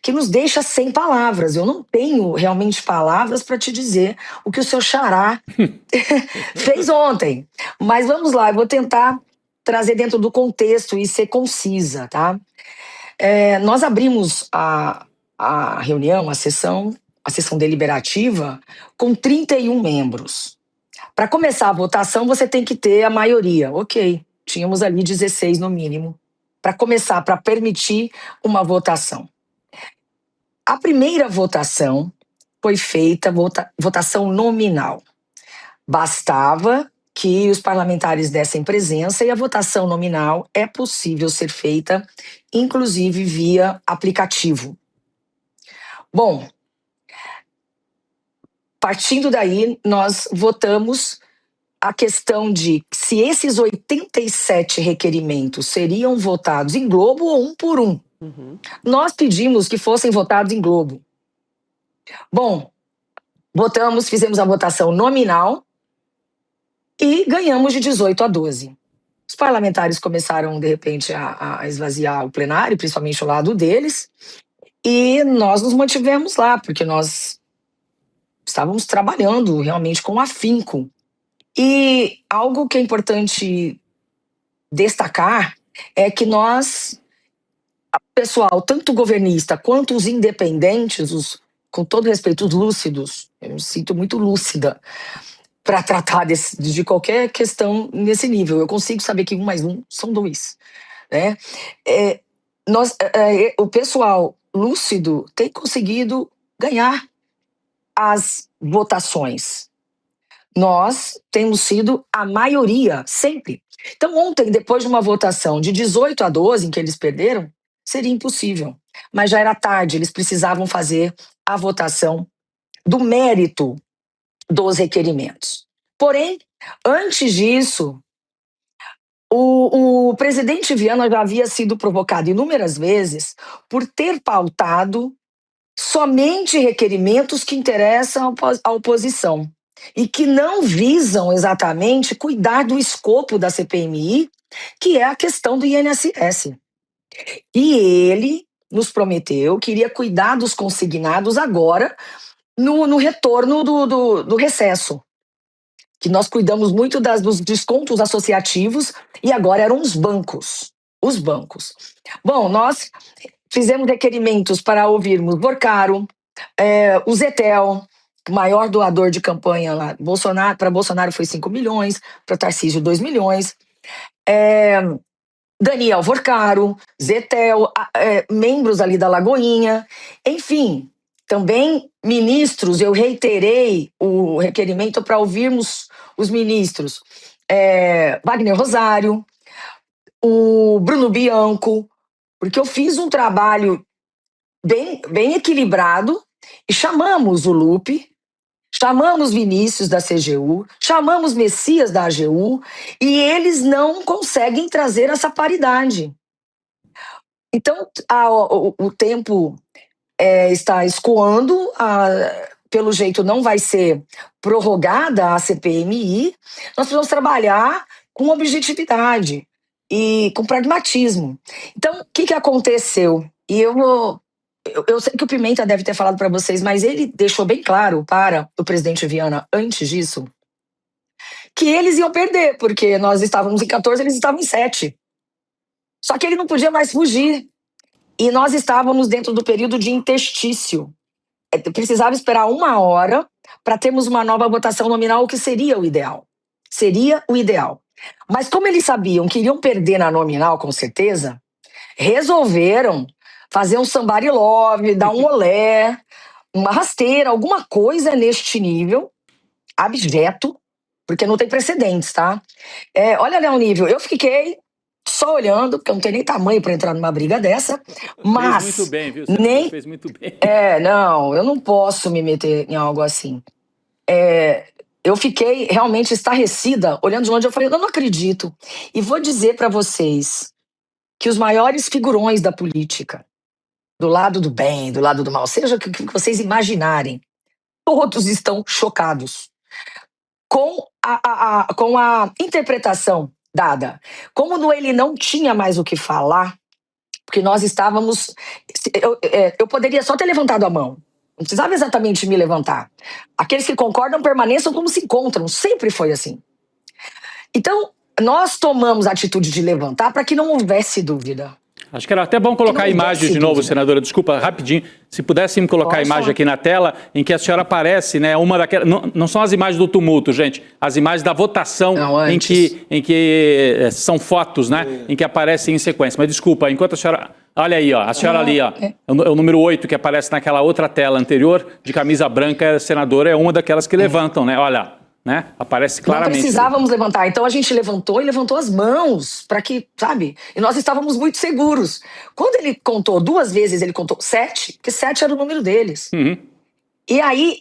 nos deixa sem palavras. Eu não tenho realmente palavras para te dizer o que o seu xará fez ontem. Mas vamos lá, eu vou tentar trazer dentro do contexto e ser concisa, tá? Nós abrimos a reunião, a sessão deliberativa com 31 membros. Para começar a votação, você tem que ter a maioria. Ok, tínhamos ali 16 no mínimo, para começar, para permitir uma votação. A primeira votação foi feita, votação nominal. Bastava que os parlamentares dessem presença e a votação nominal é possível ser feita, inclusive via aplicativo. Bom, partindo daí, nós votamos a questão de se esses 87 requerimentos seriam votados em globo ou um por um. Nós pedimos que fossem votados em globo. Bom, fizemos a votação nominal e ganhamos de 18 a 12. Os parlamentares começaram, de repente, a esvaziar o plenário, principalmente o lado deles, e nós nos mantivemos lá, porque nós estávamos trabalhando realmente com afinco. E algo que é importante destacar é que nós, pessoal, tanto governista quanto os independentes, com todo respeito, os lúcidos, eu me sinto muito lúcida para tratar de qualquer questão nesse nível. Eu consigo saber que 1 mais 1 são 2. Né? O pessoal lúcido tem conseguido ganhar as votações. Nós temos sido a maioria, sempre. Então, ontem, depois de uma votação de 18 a 12, em que eles perderam, seria impossível. Mas já era tarde, eles precisavam fazer a votação do mérito dos requerimentos. Porém, antes disso, o presidente Viana já havia sido provocado inúmeras vezes por ter pautado somente requerimentos que interessam à oposição e que não visam exatamente cuidar do escopo da CPMI, que é a questão do INSS. E ele nos prometeu que iria cuidar dos consignados agora, no retorno do recesso. Que nós cuidamos muito dos descontos associativos e agora eram os bancos. Os bancos. Bom, nós fizemos requerimentos para ouvirmos Vorcaro, o Zetel, o maior doador de campanha lá. Para Bolsonaro foi 5 milhões, para Tarcísio 2 milhões. Daniel Vorcaro, Zetel, membros ali da Lagoinha, enfim, também ministros. Eu reiterei o requerimento para ouvirmos os ministros Wagner Rosário, o Bruno Bianco, porque eu fiz um trabalho bem equilibrado e chamamos o Lupe, chamamos Vinícius da CGU, chamamos Messias da AGU e eles não conseguem trazer essa paridade. Então, o tempo está escoando, pelo jeito não vai ser prorrogada a CPMI, nós precisamos trabalhar com objetividade e com pragmatismo. Então, o que aconteceu? E eu sei que o Pimenta deve ter falado para vocês, mas ele deixou bem claro para o presidente Viana, antes disso, que eles iam perder, porque nós estávamos em 14, eles estavam em 7. Só que ele não podia mais fugir. E nós estávamos dentro do período de interstício. Precisava esperar 1 hora para termos uma nova votação nominal, o que seria o ideal. Seria o ideal. Mas como eles sabiam que iriam perder na nominal, com certeza, resolveram fazer um somebody love, dar um olé, uma rasteira, alguma coisa neste nível, abjeto, porque não tem precedentes, tá? Olha, Léo Nível, eu fiquei só olhando, porque eu não tenho nem tamanho para entrar numa briga dessa, mas... Fez muito bem, viu? Você fez muito bem. Não, eu não posso me meter em algo assim. Eu fiquei realmente estarrecida, olhando de longe, eu falei, eu não acredito. E vou dizer para vocês que os maiores figurões da política, do lado do bem, do lado do mal, seja o que vocês imaginarem, todos estão chocados com a interpretação dada. Como ele não tinha mais o que falar, porque nós estávamos... Eu poderia só ter levantado a mão, não precisava exatamente me levantar. Aqueles que concordam permaneçam como se encontram, sempre foi assim. Então, nós tomamos a atitude de levantar para que não houvesse dúvida. Acho que era até bom colocar a imagem de novo, senadora. Desculpa, rapidinho. Se pudesse me colocar a imagem aqui na tela, em que a senhora aparece, né? Uma daquelas. Não são as imagens do tumulto, gente. As imagens da votação em que são fotos, né? Em que aparecem em sequência. Mas desculpa, enquanto a senhora. Olha aí, ó. A senhora ali, ó. É o número 8 que aparece naquela outra tela anterior, de camisa branca, a senadora é uma daquelas que levantam, né? Olha. Né? Aparece claramente. Não precisávamos levantar, então a gente levantou e levantou as mãos para que, sabe? E nós estávamos muito seguros. Quando ele contou 2 vezes, ele contou 7, porque 7 era o número deles. E aí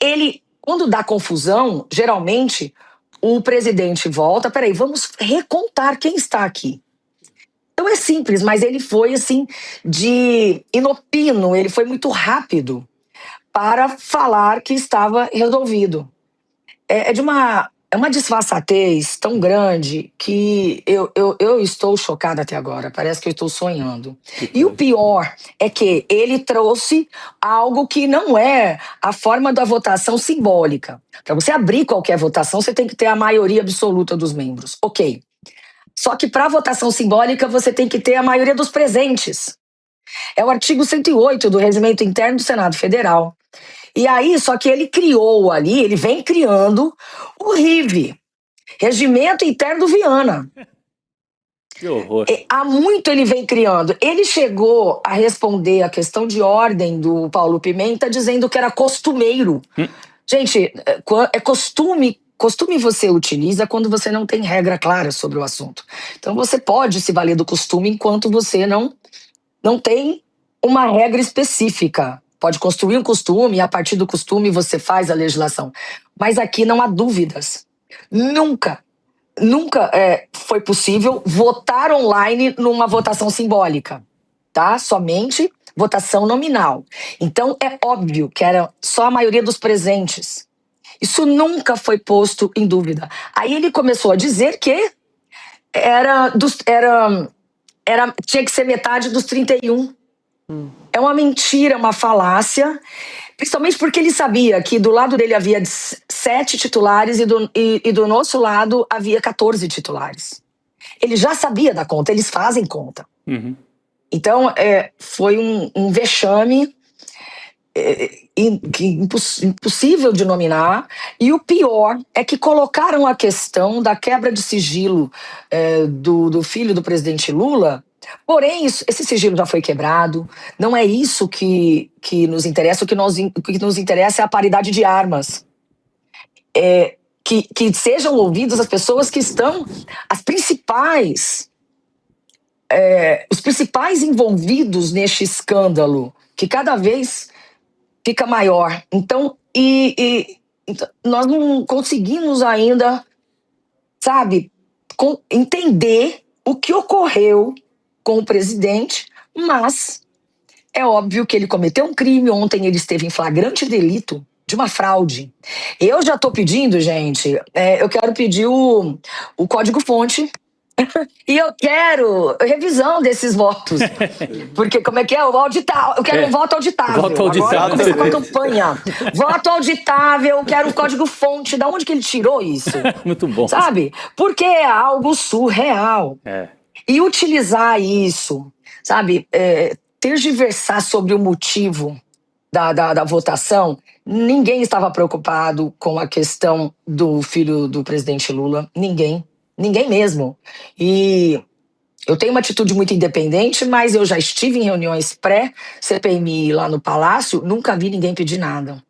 quando dá confusão, geralmente o presidente volta, peraí, vamos recontar quem está aqui. Então é simples, mas ele foi assim, de inopino, ele foi muito rápido para falar que estava resolvido. É uma disfarçatez tão grande que eu estou chocada até agora. Parece que eu estou sonhando. E o pior é que ele trouxe algo que não é a forma da votação simbólica. Para você abrir qualquer votação, você tem que ter a maioria absoluta dos membros. Ok. Só que para a votação simbólica, você tem que ter a maioria dos presentes. É o artigo 108 do Regimento Interno do Senado Federal. E aí, só que ele criou ali, ele vem criando o RIV, Regimento Interno do Viana. Que horror. Há muito ele vem criando. Ele chegou a responder a questão de ordem do Paulo Pimenta dizendo que era costumeiro. Gente, é costume. Costume você utiliza quando você não tem regra clara sobre o assunto. Então você pode se valer do costume enquanto você não tem uma regra específica. Pode construir um costume e a partir do costume você faz a legislação. Mas aqui não há dúvidas. Nunca foi possível votar online numa votação simbólica, tá? Somente votação nominal. Então é óbvio que era só a maioria dos presentes. Isso nunca foi posto em dúvida. Aí ele começou a dizer que tinha que ser metade dos 31. É uma mentira, uma falácia, principalmente porque ele sabia que do lado dele havia 7 titulares e do nosso lado havia 14 titulares. Ele já sabia da conta, eles fazem conta. Então, foi um vexame impossível de nominar, e o pior é que colocaram a questão da quebra de sigilo do filho do presidente Lula. Porém, esse sigilo já foi quebrado, não é isso que nos interessa, o que nos interessa é a paridade de armas. Que sejam ouvidas as pessoas que estão, os principais envolvidos neste escândalo, que cada vez fica maior. Então, nós não conseguimos ainda, sabe, entender o que ocorreu com o presidente, mas é óbvio que ele cometeu um crime. Ontem ele esteve em flagrante delito de uma fraude. Eu já estou pedindo, gente, eu quero pedir o código-fonte e eu quero revisão desses votos. Porque como é que é? O auditável. Eu quero um voto auditável. Voto auditável. Agora começa com a campanha. Voto auditável, eu quero um código-fonte. Da onde que ele tirou isso? Muito bom. Sabe? Porque é algo surreal. E utilizar isso, sabe, tergiversar sobre o motivo da votação. Ninguém estava preocupado com a questão do filho do presidente Lula. Ninguém mesmo. E eu tenho uma atitude muito independente, mas eu já estive em reuniões pré-CPMI lá no Palácio, nunca vi ninguém pedir nada.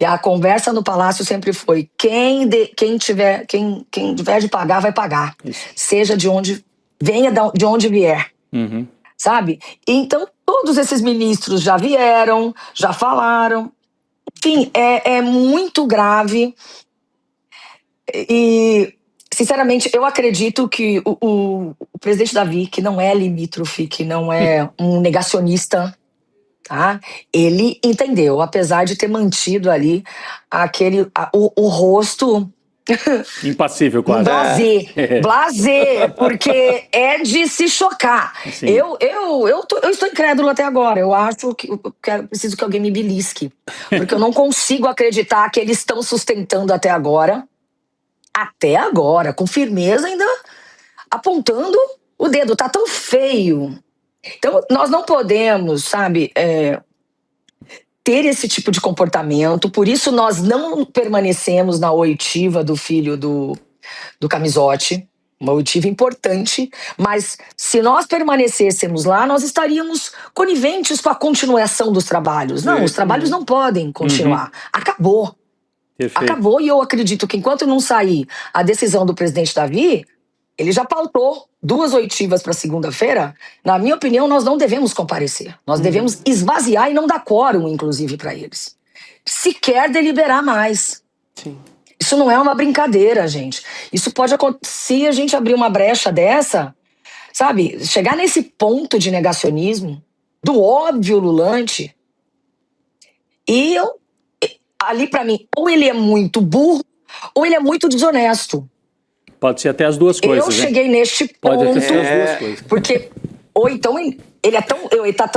E a conversa no Palácio sempre foi: quem tiver de pagar, vai pagar. Isso. Seja de onde venha, de onde vier. Sabe? Então, todos esses ministros já vieram, já falaram. Enfim, é muito grave. E, sinceramente, eu acredito que o presidente Davi, que não é limítrofe, que não é um negacionista, tá? Ele entendeu, apesar de ter mantido ali o rosto impassível, quase. Blasé, porque é de se chocar. Eu estou incrédulo até agora. Eu acho que preciso que alguém me belisque, porque eu não consigo acreditar que eles estão sustentando até agora, com firmeza, ainda apontando o dedo. Tá tão feio. Então, nós não podemos, sabe, ter esse tipo de comportamento. Por isso nós não permanecemos na oitiva do filho do Camizotti, uma oitiva importante, mas se nós permanecêssemos lá, nós estaríamos coniventes com a continuação dos trabalhos. Não, os trabalhos não podem continuar. Acabou. Perfeito. Acabou, e eu acredito que enquanto não sair a decisão do presidente Davi, ele já pautou 2 oitivas para segunda-feira. Na minha opinião, nós não devemos comparecer. Nós devemos esvaziar e não dar quórum, inclusive, para eles. Sequer deliberar mais. Sim. Isso não é uma brincadeira, gente. Isso pode acontecer se a gente abrir uma brecha dessa, sabe? Chegar nesse ponto de negacionismo, do óbvio ululante, e ali pra mim, ou ele é muito burro, ou ele é muito desonesto. Pode ser até as duas coisas. Eu cheguei neste ponto. Pode até ser as duas coisas. Porque, ou então, ele tá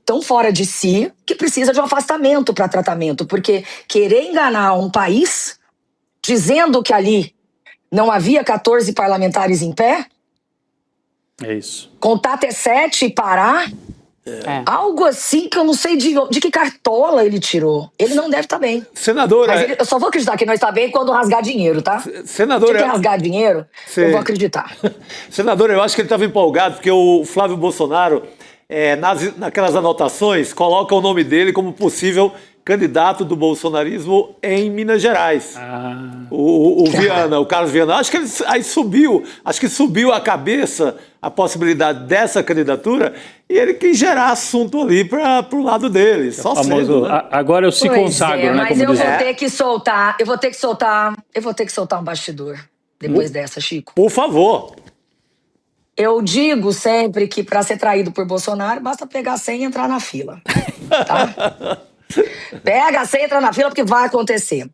tão fora de si que precisa de um afastamento para tratamento. Porque querer enganar um país dizendo que ali não havia 14 parlamentares em pé, É isso. contar até 7 e parar, algo assim que eu não sei de que cartola ele tirou. Ele não deve estar bem. Senadora... Mas eu só vou acreditar que não está bem quando rasgar dinheiro, tá? Senadora... Se ele rasgar dinheiro, eu vou acreditar. Senador, eu acho que ele estava empolgado porque o Flávio Bolsonaro, naquelas anotações, coloca o nome dele como possível candidato do bolsonarismo em Minas Gerais. O Viana, o Carlos Viana. Acho que subiu a cabeça a possibilidade dessa candidatura e ele quis gerar assunto ali para o lado dele. Só famoso, cedo, né? agora eu se consagro, né? Mas Como eu diz. vou ter que soltar um bastidor depois dessa, Chico. Por favor. Eu digo sempre que para ser traído por Bolsonaro, basta pegar a senha e entrar na fila. Tá? Pega a senha e entra na fila porque vai acontecer.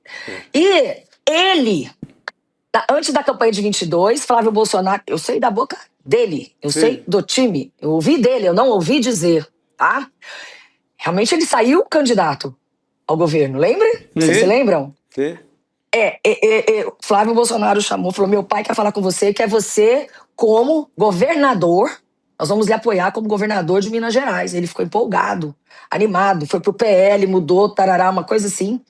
E ele, antes da campanha de 22, Flávio Bolsonaro, eu sei da boca dele, eu sei do time, eu ouvi dele, eu não ouvi dizer, tá? Realmente ele saiu candidato ao governo, lembra? Vocês se lembram? Sim. Flávio Bolsonaro chamou, falou, meu pai quer falar com você, quer você como governador, nós vamos lhe apoiar como governador de Minas Gerais. Ele ficou empolgado, animado, foi pro PL, mudou, tarará, uma coisa assim.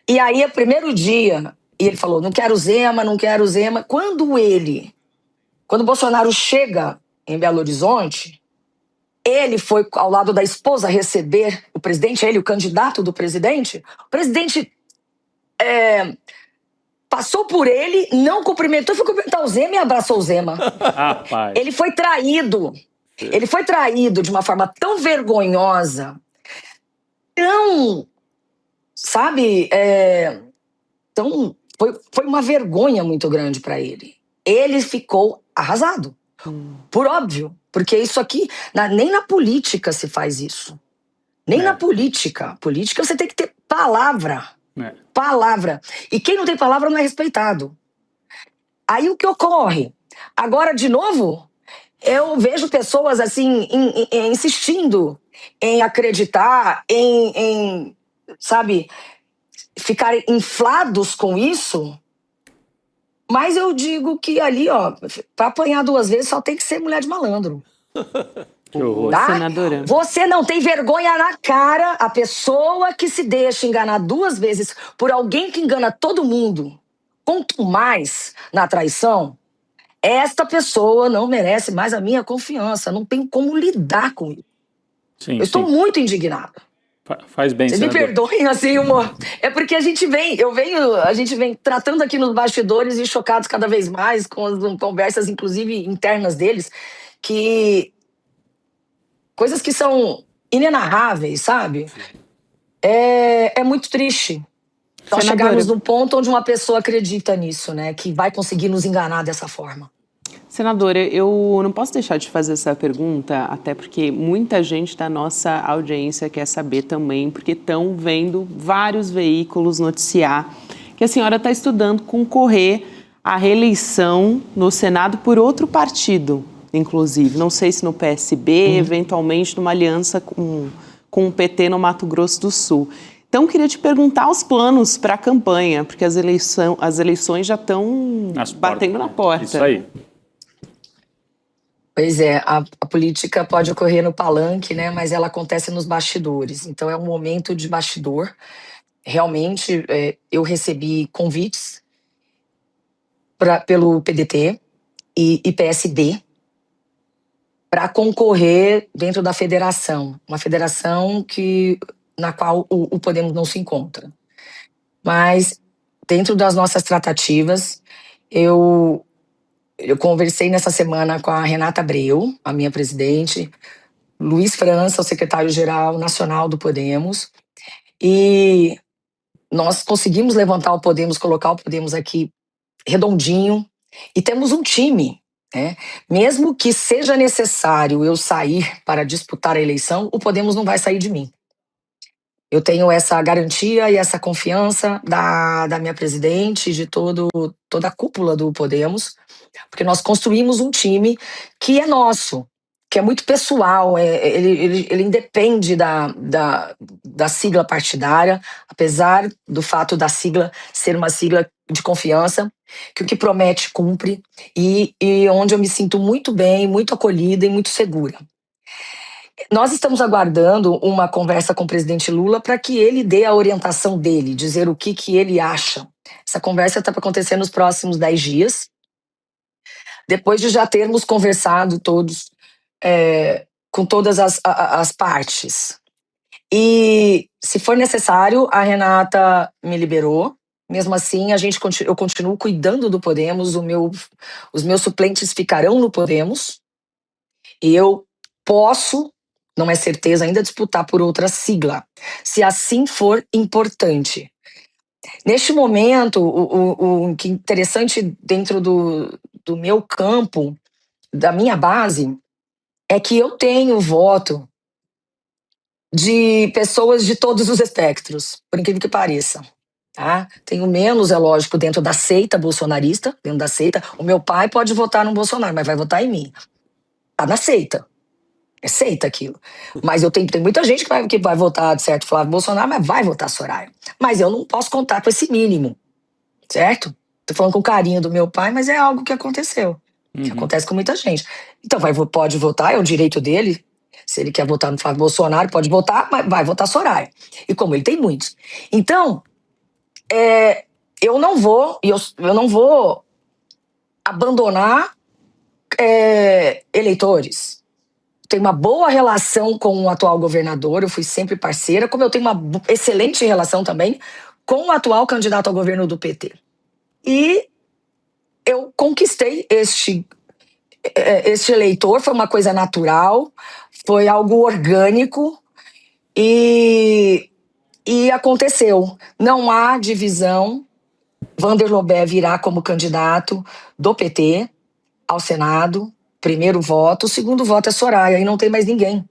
E aí, primeiro dia, e ele falou, não quero Zema, não quero Zema. Quando o Bolsonaro chega em Belo Horizonte, ele foi ao lado da esposa receber o presidente, ele, o candidato do presidente. O presidente passou por ele, não cumprimentou, foi cumprimentar o Zema e abraçou o Zema. Rapaz. Ele foi traído. Ele foi traído de uma forma tão vergonhosa, tão, sabe, foi uma vergonha muito grande para ele. Ele ficou arrasado, por óbvio, porque isso aqui, nem na política se faz isso. Nem na política. Política você tem que ter palavra. Palavra. E quem não tem palavra não é respeitado. Aí o que ocorre? Agora, de novo, eu vejo pessoas assim insistindo em acreditar, sabe, ficarem inflados com isso. Mas eu digo que ali, ó, para apanhar 2 vezes só tem que ser mulher de malandro. Que horror. Tá? Senadora. Você não tem vergonha na cara, a pessoa que se deixa enganar 2 vezes por alguém que engana todo mundo, quanto mais na traição, esta pessoa não merece mais a minha confiança, não tem como lidar com isso. Sim, eu estou muito indignada. Faz bem, Vocês me senador. perdoem assim, é porque a gente vem tratando aqui nos bastidores e chocados cada vez mais com as conversas, inclusive internas deles, que coisas que são inenarráveis, sabe? É muito triste. Nós chegarmos num ponto onde uma pessoa acredita nisso, né? Que vai conseguir nos enganar dessa forma. Senadora, eu não posso deixar de fazer essa pergunta, até porque muita gente da nossa audiência quer saber também, porque estão vendo vários veículos noticiar que a senhora está estudando concorrer à reeleição no Senado por outro partido, inclusive. Não sei se no PSB, eventualmente numa aliança com o PT no Mato Grosso do Sul. Então, queria te perguntar os planos para a campanha, porque as eleições já estão batendo na porta. Isso aí. Pois é, a política pode ocorrer no palanque, né? Mas ela acontece nos bastidores. Então é um momento de bastidor. Realmente, eu recebi convites pelo PDT e PSB para concorrer dentro da federação. Uma federação na qual o Podemos não se encontra. Mas, dentro das nossas tratativas, eu conversei nessa semana com a Renata Abreu, a minha presidente, Luiz França, o secretário-geral nacional do Podemos, e nós conseguimos levantar o Podemos, colocar o Podemos aqui redondinho, e temos um time, né? Mesmo que seja necessário eu sair para disputar a eleição, o Podemos não vai sair de mim. Eu tenho essa garantia e essa confiança da minha presidente, de toda a cúpula do Podemos, porque nós construímos um time que é nosso, que é muito pessoal, ele independe da sigla partidária, apesar do fato da sigla ser uma sigla de confiança, que o que promete cumpre, e onde eu me sinto muito bem, muito acolhida e muito segura. Nós estamos aguardando uma conversa com o presidente Lula para que ele dê a orientação dele, dizer o que ele acha. Essa conversa está para acontecer nos próximos 10 dias, depois de já termos conversado todos com todas as partes. E, se for necessário, a Renata me liberou. Mesmo assim, eu continuo cuidando do Podemos, os meus suplentes ficarão no Podemos. E eu posso, não é certeza ainda, disputar por outra sigla, se assim for importante. Neste momento, o que é interessante dentro do meu campo, da minha base, é que eu tenho voto de pessoas de todos os espectros, por incrível que pareça. Tá? Tenho menos, é lógico, dentro da seita bolsonarista, dentro da seita. O meu pai pode votar no Bolsonaro, mas vai votar em mim. Tá na seita. É seita aquilo. Mas tem muita gente que vai votar, de certo, Flávio Bolsonaro, mas vai votar Soraya. Mas eu não posso contar com esse mínimo, certo? Tô falando com carinho do meu pai, mas é algo que aconteceu. Que acontece com muita gente. Então pode votar, é o direito dele. Se ele quer votar no Flávio Bolsonaro, pode votar, mas vai votar Soraya. E como ele tem muitos. Então, eu não vou abandonar eleitores. Tenho uma boa relação com o atual governador, eu fui sempre parceira, como eu tenho uma excelente relação também com o atual candidato ao governo do PT. E eu conquistei este eleitor, foi uma coisa natural, foi algo orgânico e aconteceu. Não há divisão. Vander Lobé virá como candidato do PT ao Senado. Primeiro voto, o segundo voto é Soraya, e não tem mais ninguém.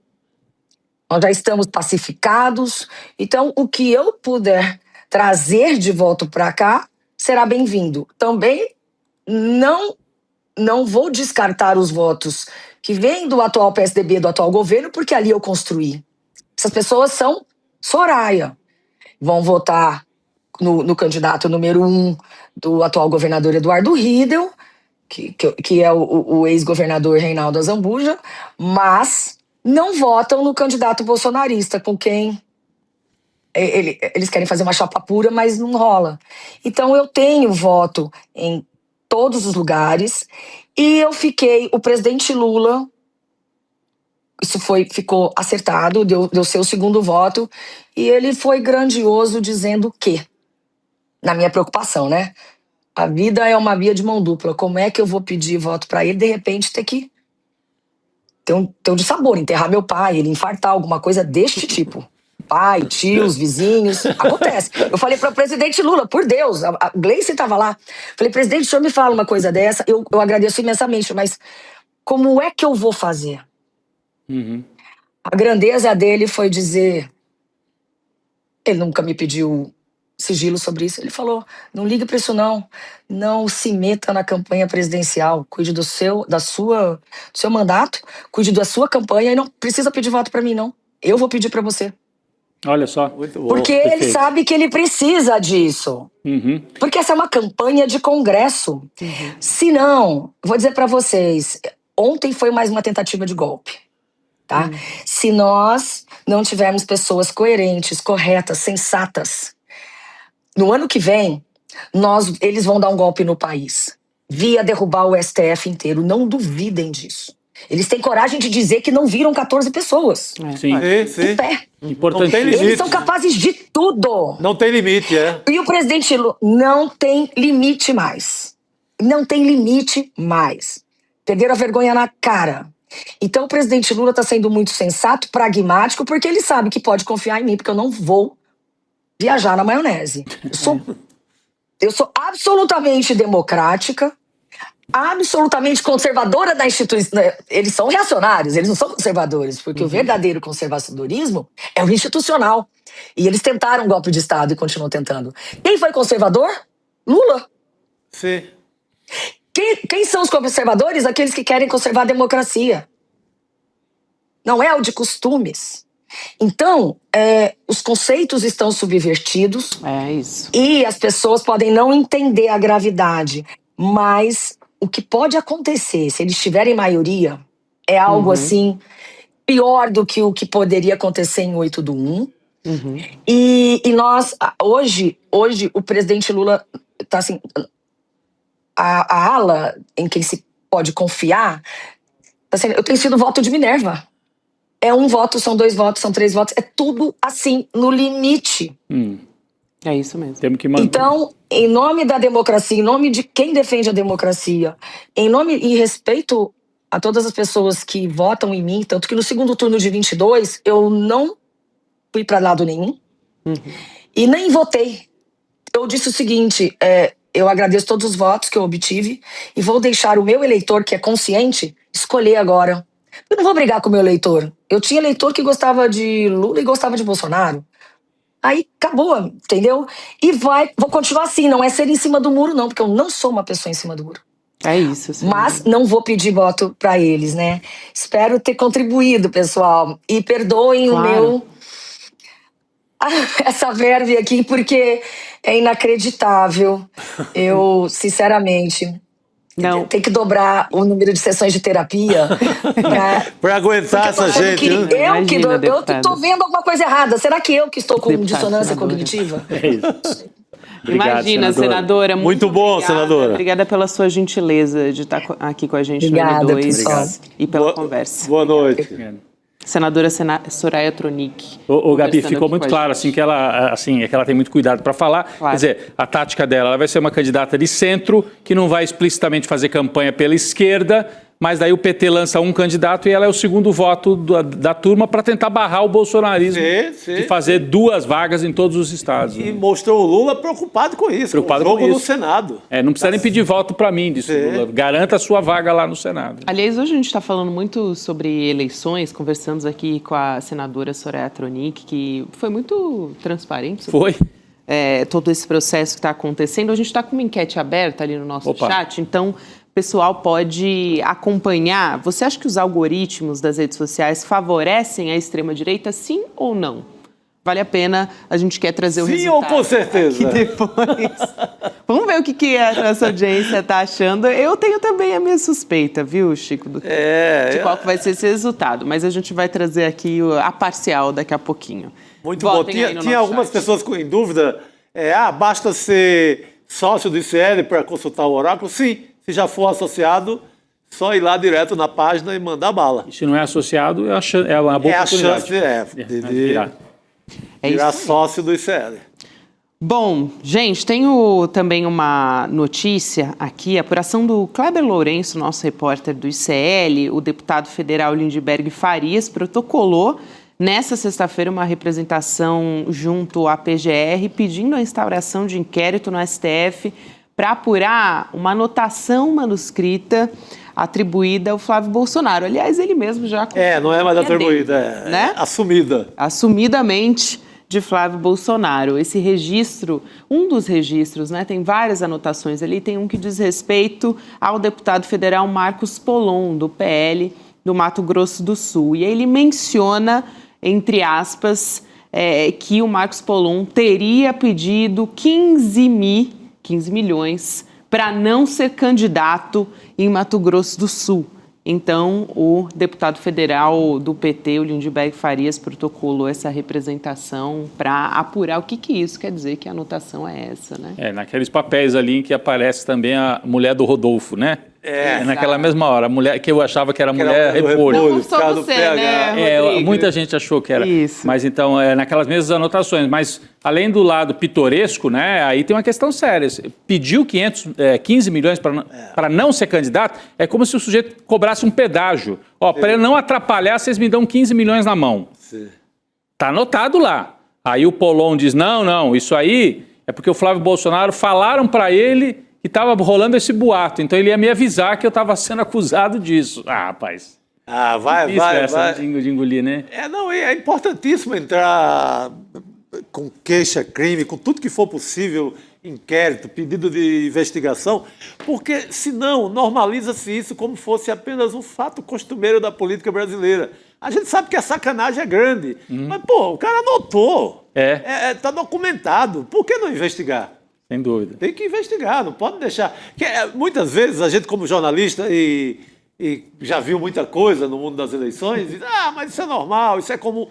Nós já estamos pacificados, então o que eu puder trazer de voto para cá será bem-vindo. Também não vou descartar os votos que vêm do atual PSDB, do atual governo, porque ali eu construí. Essas pessoas são Soraya. Vão votar no candidato número 1 do atual governador Eduardo Riedel, que é o ex-governador Reinaldo Azambuja, mas não votam no candidato bolsonarista, com quem eles querem fazer uma chapa pura, mas não rola. Então eu tenho voto em todos os lugares, e o presidente Lula, isso ficou acertado, deu seu segundo voto, e ele foi grandioso dizendo que, na minha preocupação, né? A vida é uma via de mão dupla. Como é que eu vou pedir voto para ele, de repente, ter que ter um dissabor, enterrar meu pai, ele infartar, alguma coisa deste tipo. Pai, tios, vizinhos, acontece. Eu falei para o presidente Lula, por Deus, a Gleice estava lá. Falei, presidente, o senhor me fala uma coisa dessa, eu agradeço imensamente, mas como é que eu vou fazer? A grandeza dele foi dizer, ele nunca me pediu sigilo sobre isso, ele falou, não ligue para isso não se meta na campanha presidencial, cuide do seu mandato, cuide da sua campanha e não precisa pedir voto para mim não, eu vou pedir para você. Olha só. Muito bom. Porque ele sabe que ele precisa disso. Porque essa é uma campanha de congresso. Se não, vou dizer para vocês, ontem foi mais uma tentativa de golpe. Tá? Se nós não tivermos pessoas coerentes, corretas, sensatas, no ano que vem, eles vão dar um golpe no país, via derrubar o STF inteiro. Não duvidem disso. Eles têm coragem de dizer que não viram 14 pessoas. Sim. Em pé. Importante. Eles são capazes de tudo. Não tem limite, E o presidente Lula não tem limite mais. Não tem limite mais. Perderam a vergonha na cara. Então o presidente Lula está sendo muito sensato, pragmático, porque ele sabe que pode confiar em mim, porque eu não vou viajar na maionese. Eu sou absolutamente democrática, absolutamente conservadora da instituição. Eles são reacionários, eles não são conservadores, porque o verdadeiro conservadorismo é o institucional. E eles tentaram um golpe de Estado e continuam tentando. Quem foi conservador? Lula. Sim. Quem são os conservadores? Aqueles que querem conservar a democracia. Não é o de costumes. Então, os conceitos estão subvertidos. É isso. E as pessoas podem não entender a gravidade. Mas o que pode acontecer, se eles tiverem maioria, é algo assim, pior do que o que poderia acontecer em 8/1. E nós, hoje, o presidente Lula está assim, a ala em quem se pode confiar, assim, eu tenho sido voto de Minerva. É um voto, são 2 votos, são 3 votos, é tudo assim, no limite. É isso mesmo. Temos que manter. Então, em nome da democracia, em nome de quem defende a democracia, em nome e respeito a todas as pessoas que votam em mim, tanto que no segundo turno de 22, eu não fui para lado nenhum e nem votei. Eu disse o seguinte, eu agradeço todos os votos que eu obtive e vou deixar o meu eleitor, que é consciente, escolher agora. Eu não vou brigar com o meu eleitor. Eu tinha eleitor que gostava de Lula e gostava de Bolsonaro. Aí acabou, entendeu? E vou continuar assim, não é ser em cima do muro não, porque eu não sou uma pessoa em cima do muro. É isso. Sim. Mas não vou pedir voto para eles, né? Espero ter contribuído, pessoal. E perdoem o meu... essa verve aqui, porque é inacreditável. Eu, sinceramente... Não. Tem que dobrar o número de sessões de terapia para aguentar essa gente. Eu tô vendo alguma coisa errada. Será que eu que estou com dissonância cognitiva? É isso. Imagina, senadora. Muito bom, obrigada, senadora. Obrigada pela sua gentileza de estar aqui com a gente Obrigada, no N2 pessoal. E pela conversa. Boa noite. Senadora Soraya Tronic. O Gabi, ficou muito claro assim que ela tem muito cuidado para falar. Claro. Quer dizer, a tática dela, ela vai ser uma candidata de centro que não vai explicitamente fazer campanha pela esquerda, mas daí o PT lança um candidato e ela é o segundo voto da turma para tentar barrar o bolsonarismo de fazer 2 vagas em todos os estados. E mostrou o Lula preocupado com isso, preocupado com o jogo com isso. no Senado. Não precisa nem pedir voto para mim disso, Lula. Garanta a sua vaga lá no Senado. Aliás, hoje a gente está falando muito sobre eleições, conversamos aqui com a senadora Soraya Tronic, que foi muito transparente. Foi. Todo esse processo que está acontecendo. A gente está com uma enquete aberta ali no nosso chat, então... O pessoal pode acompanhar. Você acha que os algoritmos das redes sociais favorecem a extrema-direita, sim ou não? Vale a pena, a gente quer trazer o resultado. Sim ou com certeza? Aqui depois. Vamos ver o que a nossa audiência está achando. Eu tenho também a minha suspeita, viu, Chico? De qual que vai ser esse resultado. Mas a gente vai trazer aqui a parcial daqui a pouquinho. Muito bom. Tinha algumas pessoas em dúvida. Basta ser sócio do ICL para consultar o oráculo? Sim. Se já for associado, só ir lá direto na página e mandar bala. E se não é associado, é uma boa oportunidade. De virar sócio do ICL. Bom, gente, tenho também uma notícia aqui. A apuração do Kleber Lourenço, nosso repórter do ICL, o deputado federal Lindbergh Farias, protocolou nessa sexta-feira uma representação junto à PGR pedindo a instauração de inquérito no STF para apurar uma anotação manuscrita atribuída ao Flávio Bolsonaro. Aliás, ele mesmo já... não é mais atribuída, né? Assumida. Assumidamente de Flávio Bolsonaro. Esse registro, um dos registros, né, tem várias anotações ali, tem um que diz respeito ao deputado federal Marcos Polon, do PL do Mato Grosso do Sul. E aí ele menciona, entre aspas, que o Marcos Polon teria pedido 15 milhões para não ser candidato em Mato Grosso do Sul. Então, o deputado federal do PT, o Lindbergh Farias, protocolou essa representação para apurar o que isso quer dizer, que a anotação é essa, né? Naqueles papéis ali em que aparece também a mulher do Rodolfo, né? Naquela mesma hora, a mulher que eu achava que era mulher repolho. Não só você, né, Rodrigo? Muita gente achou que era. Isso. Mas então, naquelas mesmas anotações. Mas, além do lado pitoresco, né, aí tem uma questão séria. Pediu 15 milhões para não ser candidato, é como se o sujeito cobrasse um pedágio. Para ele não atrapalhar, vocês me dão 15 milhões na mão. Está anotado lá. Aí o Polon diz, não, isso aí é porque o Flávio Bolsonaro falaram para ele que estava rolando esse boato, então ele ia me avisar que eu estava sendo acusado disso. Ah, rapaz. Vai. De engolir, né? É importantíssimo entrar com queixa, crime, com tudo que for possível, inquérito, pedido de investigação, porque senão normaliza-se isso como fosse apenas um fato costumeiro da política brasileira. A gente sabe que a sacanagem é grande, mas, o cara anotou. Tá documentado. Por que não investigar? Sem dúvida. Tem que investigar, não pode deixar. Muitas vezes a gente, como jornalista, e já viu muita coisa no mundo das eleições, diz, mas isso é normal, isso é comum.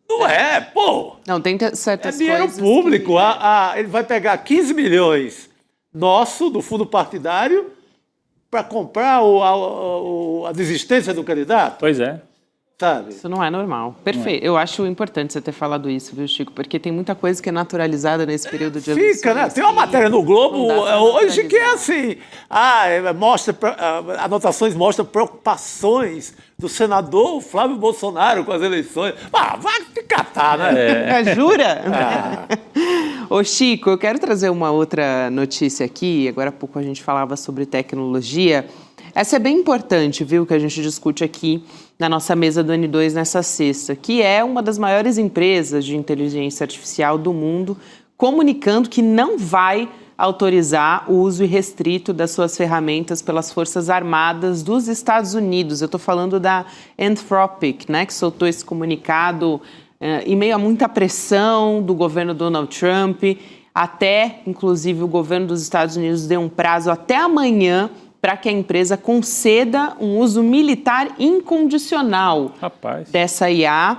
Não é, pô! Não, tem certas coisas. É dinheiro público. Ele vai pegar 15 milhões nosso, do fundo partidário, para comprar a desistência do candidato. Pois é. Sabe? Isso não é normal. Perfeito. Eu acho importante você ter falado isso, viu, Chico? Porque tem muita coisa que é naturalizada nesse período de eleições. Fica, né? Tem uma matéria no Globo hoje que é assim. Anotações mostram preocupações do senador Flávio Bolsonaro com as eleições. Vai te catar, né? Jura? Ô, Chico, eu quero trazer uma outra notícia aqui. Agora há pouco a gente falava sobre tecnologia. Essa é bem importante, viu, que a gente discute aqui na nossa mesa do N2 nessa sexta, que é uma das maiores empresas de inteligência artificial do mundo, comunicando que não vai autorizar o uso irrestrito das suas ferramentas pelas Forças Armadas dos Estados Unidos. Eu estou falando da Anthropic, né, que soltou esse comunicado em meio a muita pressão do governo Donald Trump, até, inclusive, o governo dos Estados Unidos deu um prazo até amanhã para que a empresa conceda um uso militar incondicional dessa IA.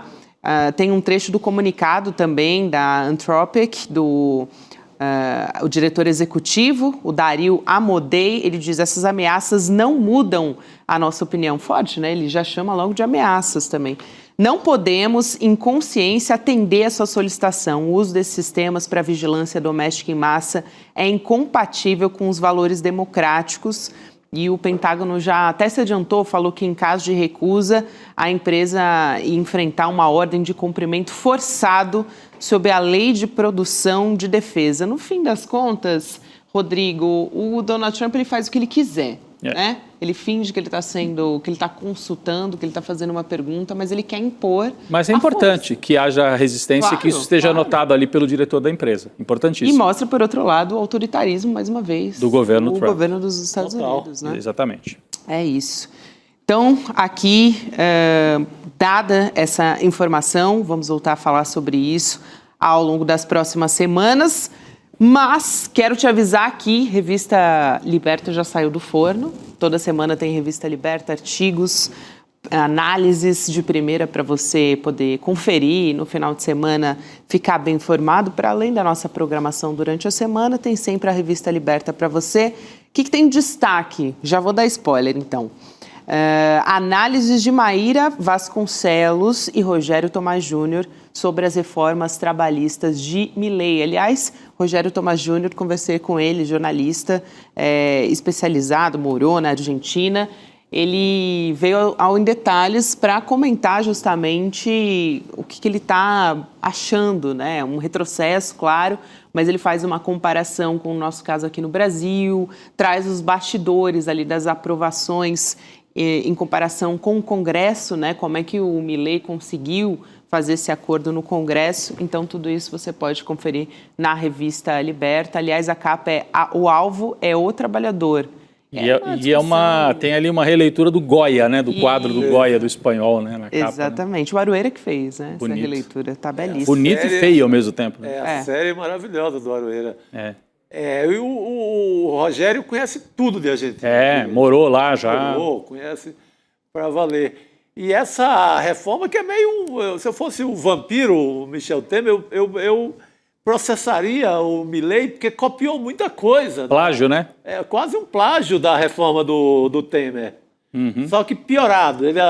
Tem um trecho do comunicado também da Anthropic, o diretor executivo, o Dario Amodei, ele diz: essas ameaças não mudam a nossa opinião. Forte, né? Ele já chama logo de ameaças também. Não podemos, em consciência, atender a sua solicitação. O uso desses sistemas para vigilância doméstica em massa é incompatível com os valores democráticos. E o Pentágono já até se adiantou, falou que em caso de recusa, a empresa ia enfrentar uma ordem de cumprimento forçado sob a Lei de Produção de Defesa. No fim das contas, Rodrigo, o Donald Trump ele faz o que ele quiser, né? Ele finge que ele está consultando, que ele está fazendo uma pergunta, mas ele quer impor. Mas é importante que haja resistência e que isso esteja anotado ali pelo diretor da empresa. Importantíssimo. E mostra, por outro lado, o autoritarismo, mais uma vez, do governo Trump. Do governo dos Estados Unidos, né? Exatamente. É isso. Então, aqui, dada essa informação, vamos voltar a falar sobre isso ao longo das próximas semanas. Mas quero te avisar que Revista Liberta já saiu do forno. Toda semana tem Revista Liberta, artigos, análises de primeira para você poder conferir e no final de semana ficar bem informado. Para além da nossa programação durante a semana, tem sempre a Revista Liberta para você. O que tem de destaque? Já vou dar spoiler, então. Análises de Maíra Vasconcelos e Rogério Tomás Júnior sobre as reformas trabalhistas de Milei. Aliás, Rogério Tomás Júnior, conversei com ele, jornalista especializado, morou na Argentina. Ele veio em detalhes para comentar justamente o que ele está achando, né? Um retrocesso, claro, mas ele faz uma comparação com o nosso caso aqui no Brasil, traz os bastidores ali das aprovações em comparação com o Congresso, né? Como é que o Milei conseguiu fazer esse acordo no Congresso. Então, tudo isso você pode conferir na Revista Liberta. Aliás, a capa O Alvo é o Trabalhador. Tem ali uma releitura do Goya, né? Do quadro do Goya, do espanhol, né? Na capa, exatamente. Né? O Aroeira que fez, né? Bonito. Essa releitura. Tá belíssima. Bonito e feio ao mesmo tempo. Né? A série maravilhosa do Aroeira. E o Rogério conhece tudo de Argentina. Morou lá já. Conhece para valer. E essa reforma que é meio... Se eu fosse o vampiro, o Michel Temer, eu processaria o Milei, porque copiou muita coisa. Plágio, né? É quase um plágio da reforma do Temer. Uhum. Só que piorado. Ele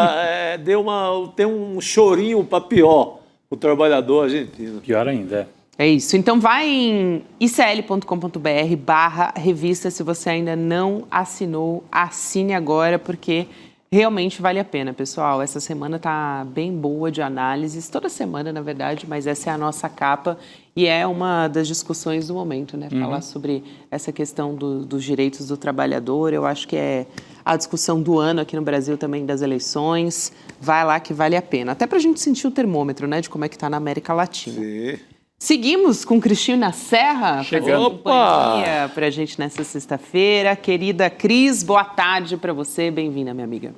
tem um chorinho para pior o trabalhador argentino. Pior ainda, É isso. Então vai em icl.com.br/revista. Se você ainda não assinou, assine agora, porque realmente vale a pena, pessoal. Essa semana tá bem boa de análises, toda semana, na verdade, mas essa é a nossa capa e é uma das discussões do momento, né? Falar sobre essa questão dos direitos do trabalhador, eu acho que é a discussão do ano aqui no Brasil também, das eleições. Vai lá que vale a pena. Até para a gente sentir o termômetro, né, de como é que tá na América Latina. Sim. Seguimos com Cristina Serra, fazendo Opa! companhia para a gente nessa sexta-feira. Querida Cris, boa tarde para você. Bem-vinda, minha amiga.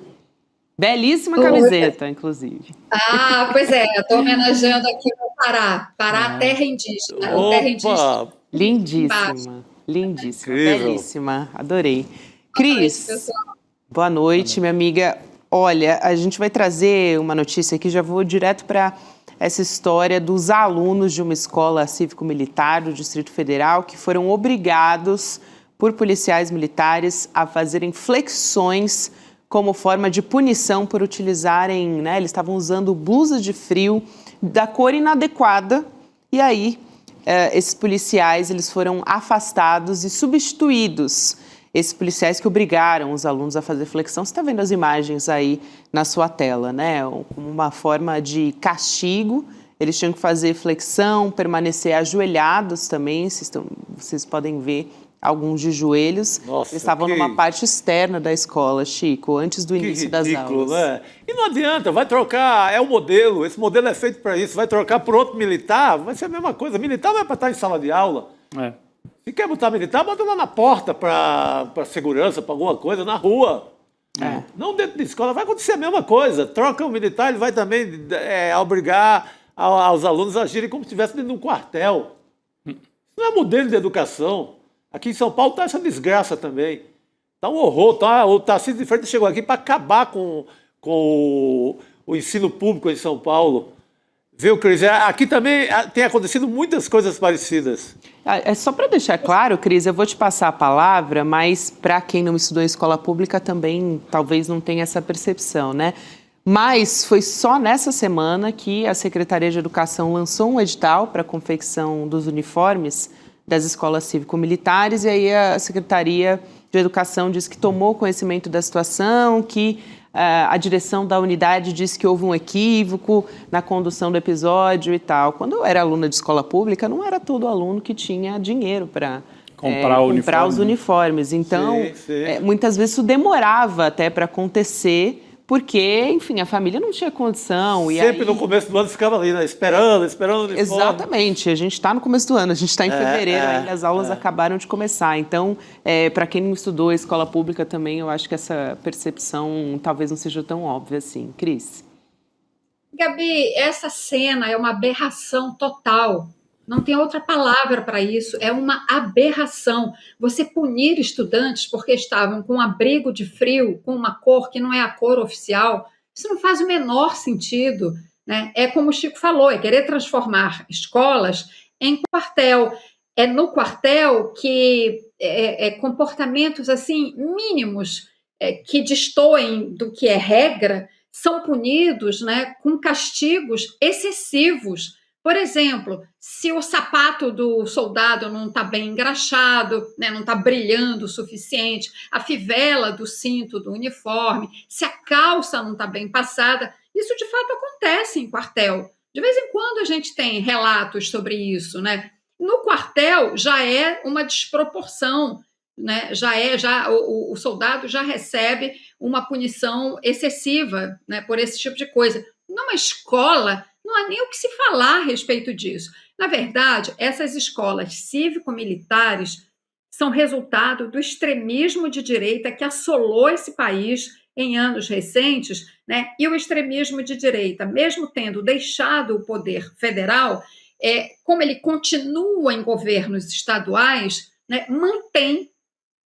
Belíssima camiseta, inclusive. Ah, pois é, eu estou homenageando aqui no Pará, Pará, terra indígena. Terra indígena. Opa! Lindíssima, lindíssima, Incrível. belíssima, adorei. Cris, pessoal. boa noite, minha amiga. Olha, a gente vai trazer uma notícia aqui, já vou direto para essa história dos alunos de uma escola cívico-militar do Distrito Federal que foram obrigados por policiais militares a fazerem flexões como forma de punição por utilizarem, né, eles estavam usando blusas de frio da cor inadequada e aí esses policiais eles foram afastados e substituídos. Esses policiais que obrigaram os alunos a fazer flexão, você está vendo as imagens aí na sua tela, né? Como uma forma de castigo, eles tinham que fazer flexão, permanecer ajoelhados também, vocês podem ver alguns de joelhos. Nossa, eles estavam numa parte externa da escola, Chico, antes do início das aulas. Né? E não adianta, vai trocar, é o modelo, esse modelo é feito para isso, vai trocar por outro militar, vai ser a mesma coisa. Militar não é para estar em sala de aula. É. Se quer botar militar, bota lá na porta para segurança, para alguma coisa, na rua. Não dentro de escola, vai acontecer a mesma coisa. Troca o militar, ele vai também obrigar aos alunos a agirem como se estivesse dentro de um quartel. Isso não é modelo de educação. Aqui em São Paulo está essa desgraça também. Está um horror. O Tarcísio de Freitas chegou aqui para acabar com o ensino público em São Paulo. Viu, Cris? Aqui também tem acontecido muitas coisas parecidas. É só para deixar claro, Cris, eu vou te passar a palavra, mas para quem não estudou em escola pública também talvez não tenha essa percepção, né? Mas foi só nessa semana que a Secretaria de Educação lançou um edital para a confecção dos uniformes das escolas cívico-militares e aí a Secretaria de Educação disse que tomou conhecimento da situação, que a direção da unidade disse que houve um equívoco na condução do episódio e tal. Quando eu era aluna de escola pública, não era todo aluno que tinha dinheiro para comprar os uniformes. Então, sim. Muitas vezes isso demorava até para acontecer, porque, enfim, a família não tinha condição. Sempre no começo do ano ficava ali, né? Esperando o uniforme. Exatamente. A gente está no começo do ano, a gente está em fevereiro, ainda as aulas acabaram de começar. Então, para quem não estudou a escola pública também, eu acho que essa percepção talvez não seja tão óbvia assim. Cris? Gabi, essa cena é uma aberração total. Não tem outra palavra para isso, é uma aberração. Você punir estudantes porque estavam com um abrigo de frio, com uma cor que não é a cor oficial, isso não faz o menor sentido, né? É como o Chico falou, é querer transformar escolas em quartel. É no quartel que comportamentos assim mínimos que destoem do que é regra são punidos, né, com castigos excessivos. Por exemplo, se o sapato do soldado não está bem engraxado, né, não está brilhando o suficiente, a fivela do cinto do uniforme, se a calça não está bem passada, isso de fato acontece em quartel. De vez em quando a gente tem relatos sobre isso, né? No quartel já é uma desproporção, né? O soldado já recebe uma punição excessiva, né, por esse tipo de coisa. Numa escola, não há nem o que se falar a respeito disso. Na verdade, essas escolas cívico-militares são resultado do extremismo de direita que assolou esse país em anos recentes, né? E o extremismo de direita, mesmo tendo deixado o poder federal, como ele continua em governos estaduais, né, mantém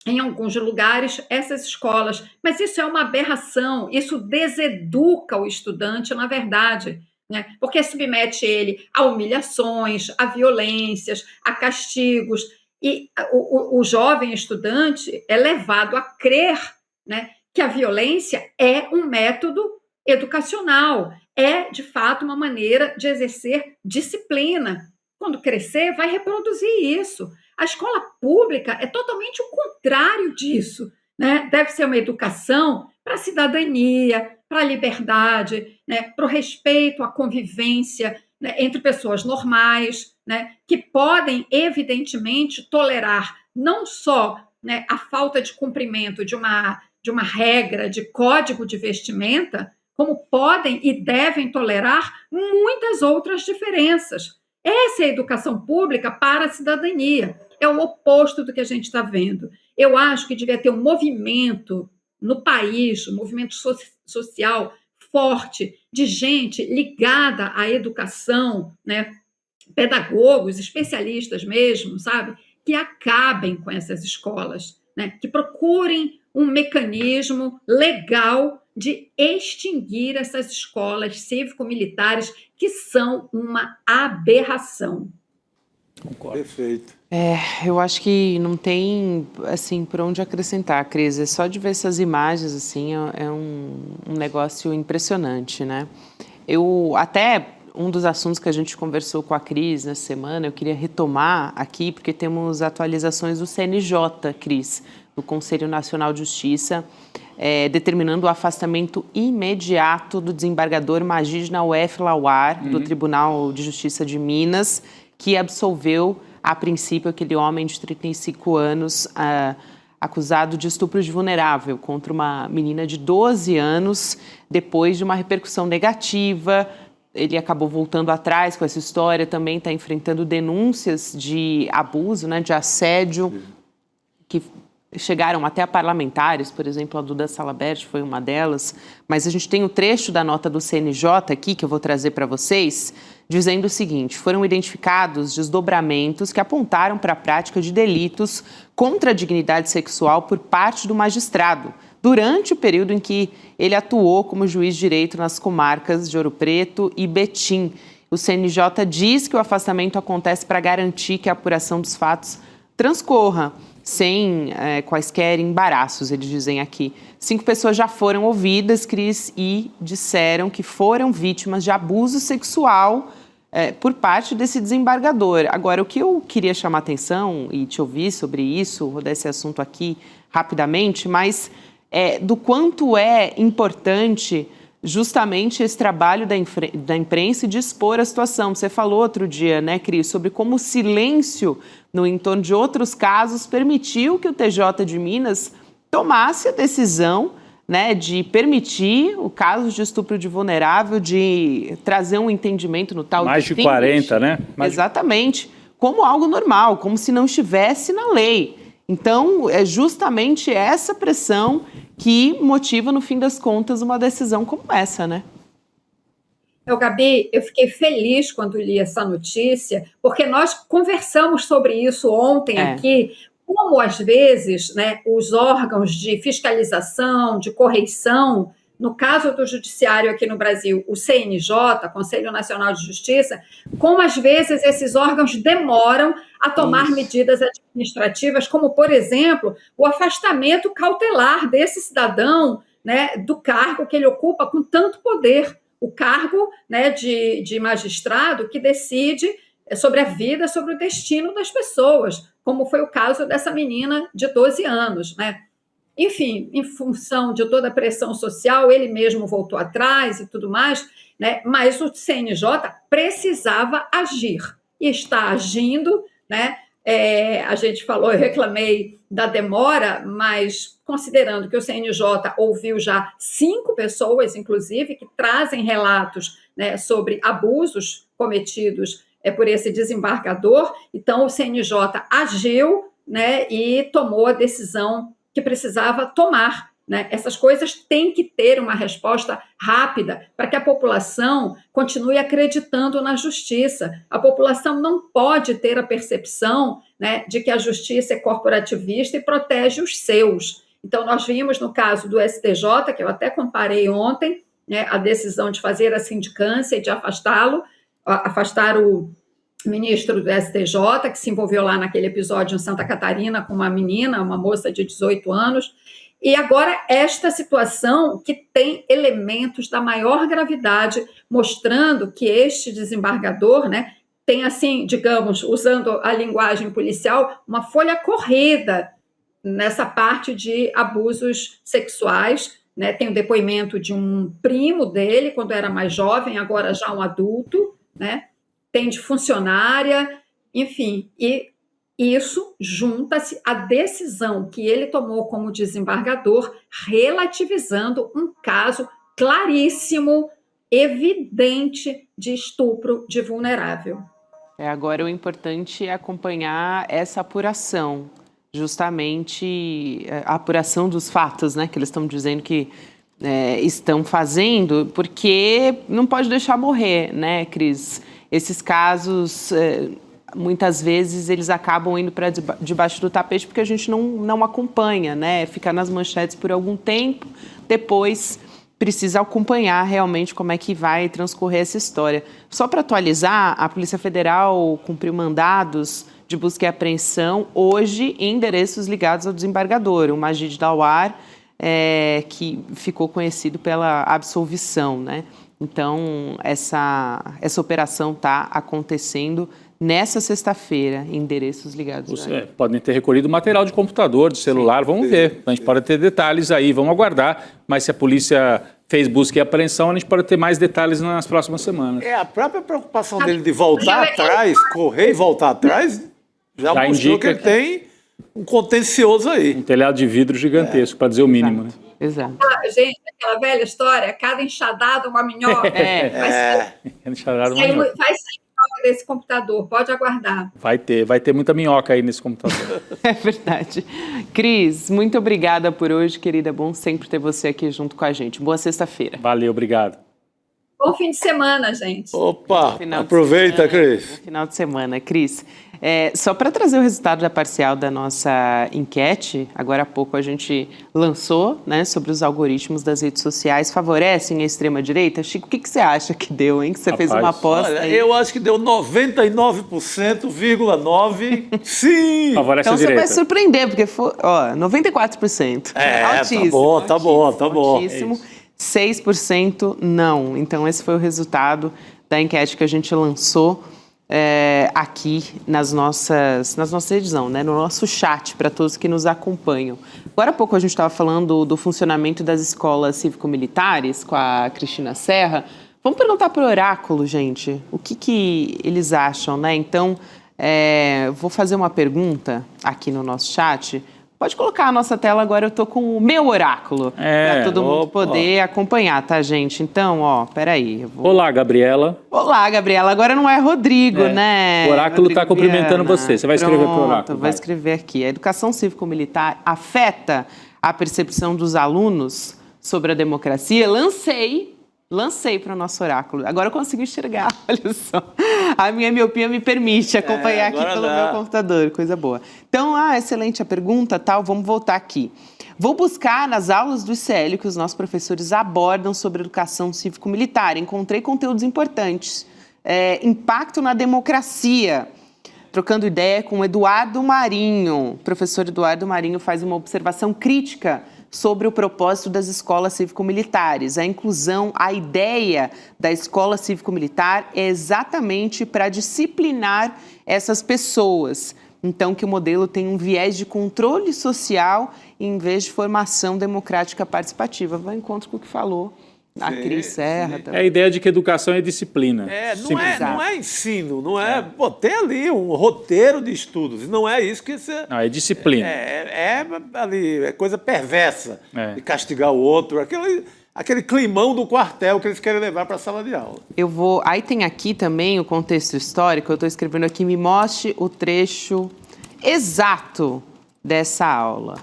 em alguns lugares essas escolas. Mas isso é uma aberração, isso deseduca o estudante, na verdade, né? Porque submete ele a humilhações, a violências, a castigos, e o jovem estudante é levado a crer, né, que a violência é um método educacional, é, de fato, uma maneira de exercer disciplina. Quando crescer, vai reproduzir isso. A escola pública é totalmente o contrário disso, né? Deve ser uma educação para a cidadania, para a liberdade, né, para o respeito à convivência, né, entre pessoas normais, né, que podem, evidentemente, tolerar não só, né, a falta de cumprimento de uma regra, de código de vestimenta, como podem e devem tolerar muitas outras diferenças. Essa é a educação pública para a cidadania. É o oposto do que a gente está vendo. Eu acho que devia ter um movimento no país, um movimento social forte, de gente ligada à educação, né? Pedagogos, especialistas mesmo, sabe? Que acabem com essas escolas, né? Que procurem um mecanismo legal de extinguir essas escolas cívico-militares que são uma aberração. Concordo. Perfeito. Eu acho que não tem, assim, por onde acrescentar, Cris. É só de ver essas imagens, assim, é um negócio impressionante, né? Um dos assuntos que a gente conversou com a Cris nessa semana, eu queria retomar aqui, porque temos atualizações do CNJ, Cris, do Conselho Nacional de Justiça, determinando o afastamento imediato do desembargador Magid Nawef Lawar, do Tribunal de Justiça de Minas, que absolveu, a princípio, aquele homem de 35 anos acusado de estupro de vulnerável contra uma menina de 12 anos, depois de uma repercussão negativa. Ele acabou voltando atrás com essa história, também está enfrentando denúncias de abuso, né, de assédio, que chegaram até a parlamentares, por exemplo, a Duda Salabert foi uma delas, mas a gente tem um trecho da nota do CNJ aqui, que eu vou trazer para vocês, dizendo o seguinte: foram identificados desdobramentos que apontaram para a prática de delitos contra a dignidade sexual por parte do magistrado, durante o período em que ele atuou como juiz de direito nas comarcas de Ouro Preto e Betim. O CNJ diz que o afastamento acontece para garantir que a apuração dos fatos transcorra sem quaisquer embaraços, eles dizem aqui. 5 pessoas já foram ouvidas, Cris, e disseram que foram vítimas de abuso sexual por parte desse desembargador. Agora, o que eu queria chamar a atenção e te ouvir sobre isso, vou dar esse assunto aqui rapidamente, mas do quanto é importante justamente esse trabalho da imprensa e de expor a situação. Você falou outro dia, né, Cris, sobre como o silêncio no entorno de outros casos permitiu que o TJ de Minas tomasse a decisão, né, de permitir o caso de estupro de vulnerável, de trazer um entendimento no tal... Mais de 40, né? Exatamente. Como algo normal, como se não estivesse na lei. Então, é justamente essa pressão que motiva, no fim das contas, uma decisão como essa, né? Gabi, eu fiquei feliz quando li essa notícia, porque nós conversamos sobre isso ontem aqui, como às vezes, né, os órgãos de fiscalização, de correição, no caso do judiciário aqui no Brasil, o CNJ, Conselho Nacional de Justiça, como às vezes esses órgãos demoram a tomar medidas administrativas, como, por exemplo, o afastamento cautelar desse cidadão, né, do cargo que ele ocupa com tanto poder, o cargo, né, de magistrado que decide sobre a vida, sobre o destino das pessoas, como foi o caso dessa menina de 12 anos, né? Enfim, em função de toda a pressão social, ele mesmo voltou atrás e tudo mais, né? Mas o CNJ precisava agir e está agindo, né? A gente falou, eu reclamei da demora, mas considerando que o CNJ ouviu já 5 pessoas, inclusive, que trazem relatos, né, sobre abusos cometidos por esse desembargador, então o CNJ agiu, né, e tomou a decisão que precisava tomar, né? Essas coisas têm que ter uma resposta rápida para que a população continue acreditando na justiça. A população não pode ter a percepção, né, de que a justiça é corporativista e protege os seus. Então, nós vimos no caso do STJ, que eu até comparei ontem, né, a decisão de fazer a sindicância e de afastar o ministro do STJ, que se envolveu lá naquele episódio em Santa Catarina com uma menina, uma moça de 18 anos, e agora esta situação que tem elementos da maior gravidade, mostrando que este desembargador, né, tem, assim, digamos, usando a linguagem policial, uma folha corrida nessa parte de abusos sexuais, né? Tem o depoimento de um primo dele, quando era mais jovem, agora já um adulto, né? Tem de funcionária, enfim, e isso junta-se à decisão que ele tomou como desembargador, relativizando um caso claríssimo, evidente de estupro de vulnerável. Agora o importante é acompanhar essa apuração, justamente a apuração dos fatos, né, que eles estão dizendo que estão fazendo, porque não pode deixar morrer, né, Cris? Esses casos, muitas vezes, eles acabam indo para debaixo do tapete porque a gente não acompanha, né? Fica nas manchetes por algum tempo, depois precisa acompanhar realmente como é que vai transcorrer essa história. Só para atualizar, a Polícia Federal cumpriu mandados de busca e apreensão hoje em endereços ligados ao desembargador, o Majid Dawar, que ficou conhecido pela absolvição, né? Então, essa operação está acontecendo nessa sexta-feira, em endereços ligados podem ter recolhido material de computador, de celular, vamos ver. A gente pode ter detalhes aí, vamos aguardar. Mas se a polícia fez busca e apreensão, a gente pode ter mais detalhes nas próximas semanas. A própria preocupação dele de voltar atrás, correr e voltar atrás, já mostrou indica que ele tem um contencioso aí. Um telhado de vidro gigantesco, para dizer o mínimo, né? Exato. Gente, aquela velha história, cada enxadada uma minhoca. Enxadada uma Vai minhoca. sair minhoca desse computador, pode aguardar. Vai ter muita minhoca aí nesse computador. É verdade. Cris, muito obrigada por hoje, querida. Bom sempre ter você aqui junto com a gente. Boa sexta-feira. Valeu, obrigado. Bom fim de semana, gente. Opa, aproveita, Cris. Bom final de semana, Cris. Só para trazer o resultado da parcial da nossa enquete, agora há pouco a gente lançou, né, sobre os algoritmos das redes sociais, favorecem a extrema-direita? Chico, o que você acha que deu, hein? Que você fez uma aposta. Olha, eu acho que deu 99,9%, sim! Favorece Então a você direita. vai surpreender, porque foi 94%. Altíssimo. Tá bom. Altíssimo. 6% não. Então esse foi o resultado da enquete que a gente lançou aqui nas nossas edições, né? No nosso chat, para todos que nos acompanham. Agora há pouco a gente estava falando do funcionamento das escolas cívico-militares com a Cristina Serra. Vamos perguntar para o Oráculo, gente, o que eles acham, né? Então, vou fazer uma pergunta aqui no nosso chat. Pode colocar a nossa tela agora, eu estou com o meu oráculo, para todo mundo poder acompanhar, tá, gente? Então, peraí. Olá, Gabriela. Olá, Gabriela. Agora não é Rodrigo, né? O oráculo está cumprimentando você. Você vai escrever para o oráculo. Vai escrever aqui. A educação cívico-militar afeta a percepção dos alunos sobre a democracia? Lancei para o nosso oráculo. Agora eu consigo enxergar, olha só. A minha miopia me permite acompanhar aqui pelo meu computador, coisa boa. Então, excelente a pergunta, tal. Vamos voltar aqui. Vou buscar nas aulas do ICL que os nossos professores abordam sobre educação cívico-militar. Encontrei conteúdos importantes. Impacto na democracia. Trocando ideia com o Eduardo Marinho. O professor Eduardo Marinho faz uma observação crítica sobre o propósito das escolas cívico-militares. A inclusão, a ideia da escola cívico-militar é exatamente para disciplinar essas pessoas. Então, que o modelo tem um viés de controle social em vez de formação democrática participativa. Vai em encontro com o que falou a Cris Serra. É a ideia de que educação é disciplina. Não é ensino, não é... Pô, tem ali um roteiro de estudos, e não é isso que você... Não, é disciplina. É coisa perversa de castigar o outro, aquele climão do quartel que eles querem levar para a sala de aula. Aí tem aqui também o contexto histórico, eu estou escrevendo aqui, me mostre o trecho exato dessa aula.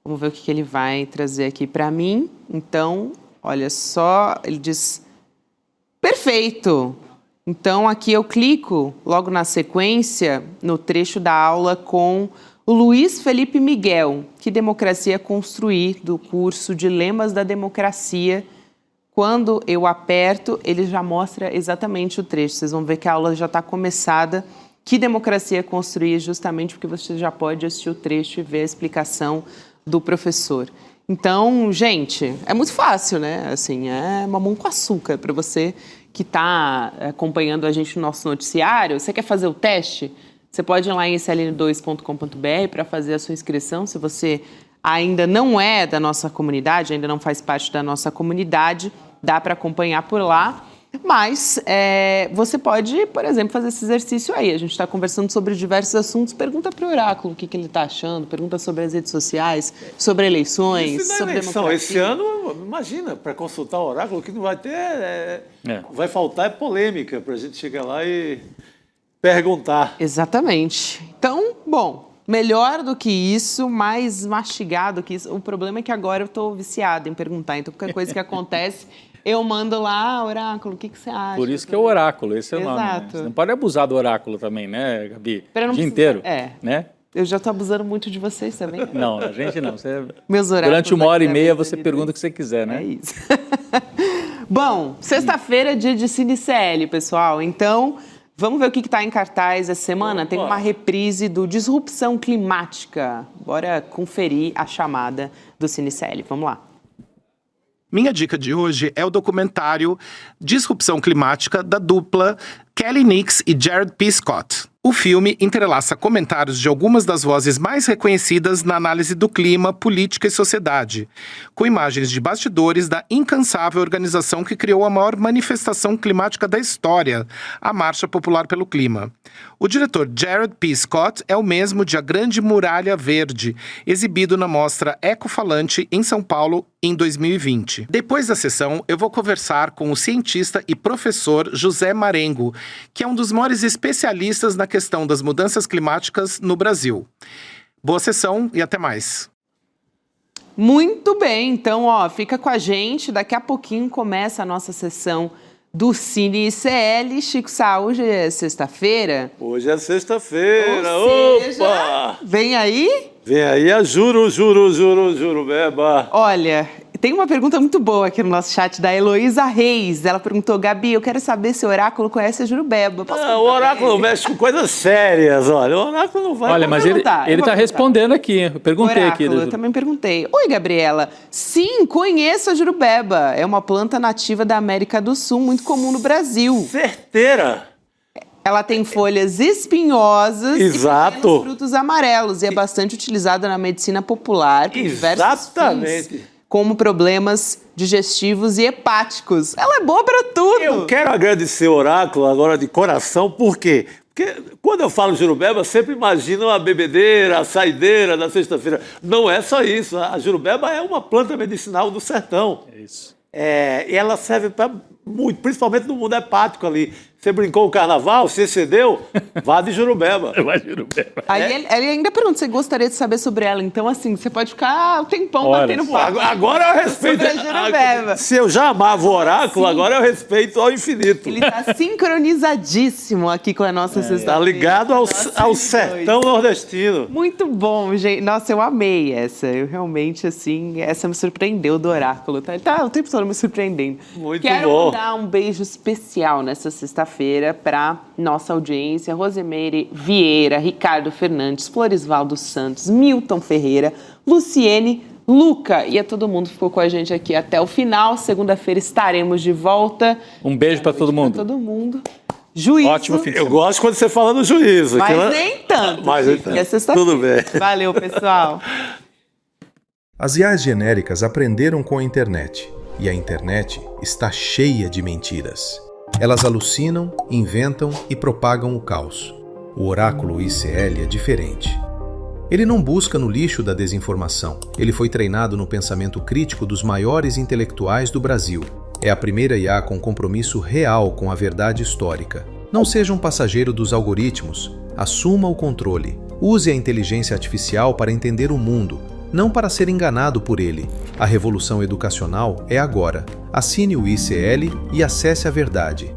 Vamos ver o que ele vai trazer aqui para mim. Então... Olha só, ele diz, perfeito. Então, aqui eu clico, logo na sequência, no trecho da aula com o Luiz Felipe Miguel, Que Democracia Construir, do curso Dilemas da Democracia. Quando eu aperto, ele já mostra exatamente o trecho. Vocês vão ver que a aula já está começada. Que Democracia Construir, justamente porque você já pode assistir o trecho e ver a explicação do professor. Então, gente, é muito fácil, né? Assim, é mamão com açúcar para você que está acompanhando a gente no nosso noticiário. Você quer fazer o teste? Você pode ir lá em sln2.com.br para fazer a sua inscrição, se você ainda não é da nossa comunidade, ainda não faz parte da nossa comunidade, dá para acompanhar por lá. Mas você pode, por exemplo, fazer esse exercício aí. A gente está conversando sobre diversos assuntos. Pergunta para o Oráculo o que ele está achando. Pergunta sobre as redes sociais, sobre eleições, sobre democracia. Esse ano, imagina, para consultar o Oráculo, o que não vai ter... Vai faltar polêmica para a gente chegar lá e perguntar. Exatamente. Então, bom, melhor do que isso, mais mastigado que isso. O problema é que agora eu estou viciada em perguntar. Então, qualquer coisa que acontece... Eu mando lá, Oráculo, o que você acha? Por isso que é o Oráculo, esse é o nome. Exato. Né? Você não pode abusar do Oráculo também, né, Gabi? O dia inteiro. Né? Eu já estou abusando muito de vocês também. Não, a gente não. Você... Meus oráculos. Durante 1h30 você pergunta o que você quiser, né? É isso. Bom, sexta-feira é dia de Cine CL, pessoal. Então, vamos ver o que está em cartaz essa semana. Tem uma reprise do Disrupção Climática. Bora conferir a chamada do Cine CL. Vamos lá. Minha dica de hoje é o documentário Disrupção Climática, da dupla Kelly Nix e Jared P. Scott. O filme entrelaça comentários de algumas das vozes mais reconhecidas na análise do clima, política e sociedade, com imagens de bastidores da incansável organização que criou a maior manifestação climática da história, a Marcha Popular pelo Clima. O diretor Jared P. Scott é o mesmo de A Grande Muralha Verde, exibido na mostra Ecofalante em São Paulo em 2020. Depois da sessão, eu vou conversar com o cientista e professor José Marengo, que é um dos maiores especialistas na questão das mudanças climáticas no Brasil. Boa sessão e até mais. Muito bem, então fica com a gente, daqui a pouquinho começa a nossa sessão do Cine CL. Chico Sá, hoje é sexta-feira? Hoje é sexta-feira, opa! Vem aí? Vem aí a Jurubeba. Olha, tem uma pergunta muito boa aqui no nosso chat da Heloísa Reis. Ela perguntou, Gabi, eu quero saber se o Oráculo conhece a Jurubeba. O Oráculo mexe com coisas sérias, olha. O Oráculo não vai... Olha, mas ele está respondendo aqui. Eu perguntei Oráculo, aqui. Eu também perguntei. Oi, Gabriela. Sim, conheço a Jurubeba. É uma planta nativa da América do Sul, muito comum no Brasil. Certeira. Ela tem folhas espinhosas Exato. E pequenos frutos amarelos e é bastante utilizada na medicina popular por diversos fins, como problemas digestivos e hepáticos. Ela é boa para tudo. Eu quero agradecer o Oráculo agora de coração, por quê? Porque quando eu falo Jurubeba, eu sempre imagino a bebedeira, a saideira da sexta-feira. Não é só isso. A Jurubeba é uma planta medicinal do sertão. É isso. E ela serve para muito, principalmente no mundo hepático ali. Você brincou o carnaval, você cedeu, vá de Jurubeba. Vai de Jurubeba. Aí ele ainda pergunta, você gostaria de saber sobre ela? Então, assim, você pode ficar um tempão batendo papo. Agora eu respeito. Se eu já amava o Oráculo, agora eu respeito ao infinito. Ele está sincronizadíssimo aqui com a nossa sexta-feira. Está ligado ao sertão nordestino. Muito bom, gente. Nossa, eu amei essa. Eu realmente, assim, essa me surpreendeu do Oráculo. Tá o tempo todo me surpreendendo. Quero mandar um beijo especial nessa sexta-feira para nossa audiência, Rosemeire Vieira, Ricardo Fernandes, Florisvaldo Santos, Milton Ferreira, Luciene, Luca e a todo mundo que ficou com a gente aqui até o final. Segunda-feira estaremos de volta. Um beijo para todo mundo. Para todo mundo. Juízo. Ótimo fim de semana. Eu gosto quando você fala no juízo. Mas nem tanto. Mas nem tanto. É sexta-feira. Tudo bem. Valeu, pessoal. As IAs genéricas aprenderam com a internet. E a internet está cheia de mentiras. Elas alucinam, inventam e propagam o caos. O Oráculo ICL é diferente. Ele não busca no lixo da desinformação. Ele foi treinado no pensamento crítico dos maiores intelectuais do Brasil. É a primeira IA com compromisso real com a verdade histórica. Não seja um passageiro dos algoritmos. Assuma o controle. Use a inteligência artificial para entender o mundo, não para ser enganado por ele. A revolução educacional é agora. Assine o ICL e acesse a verdade.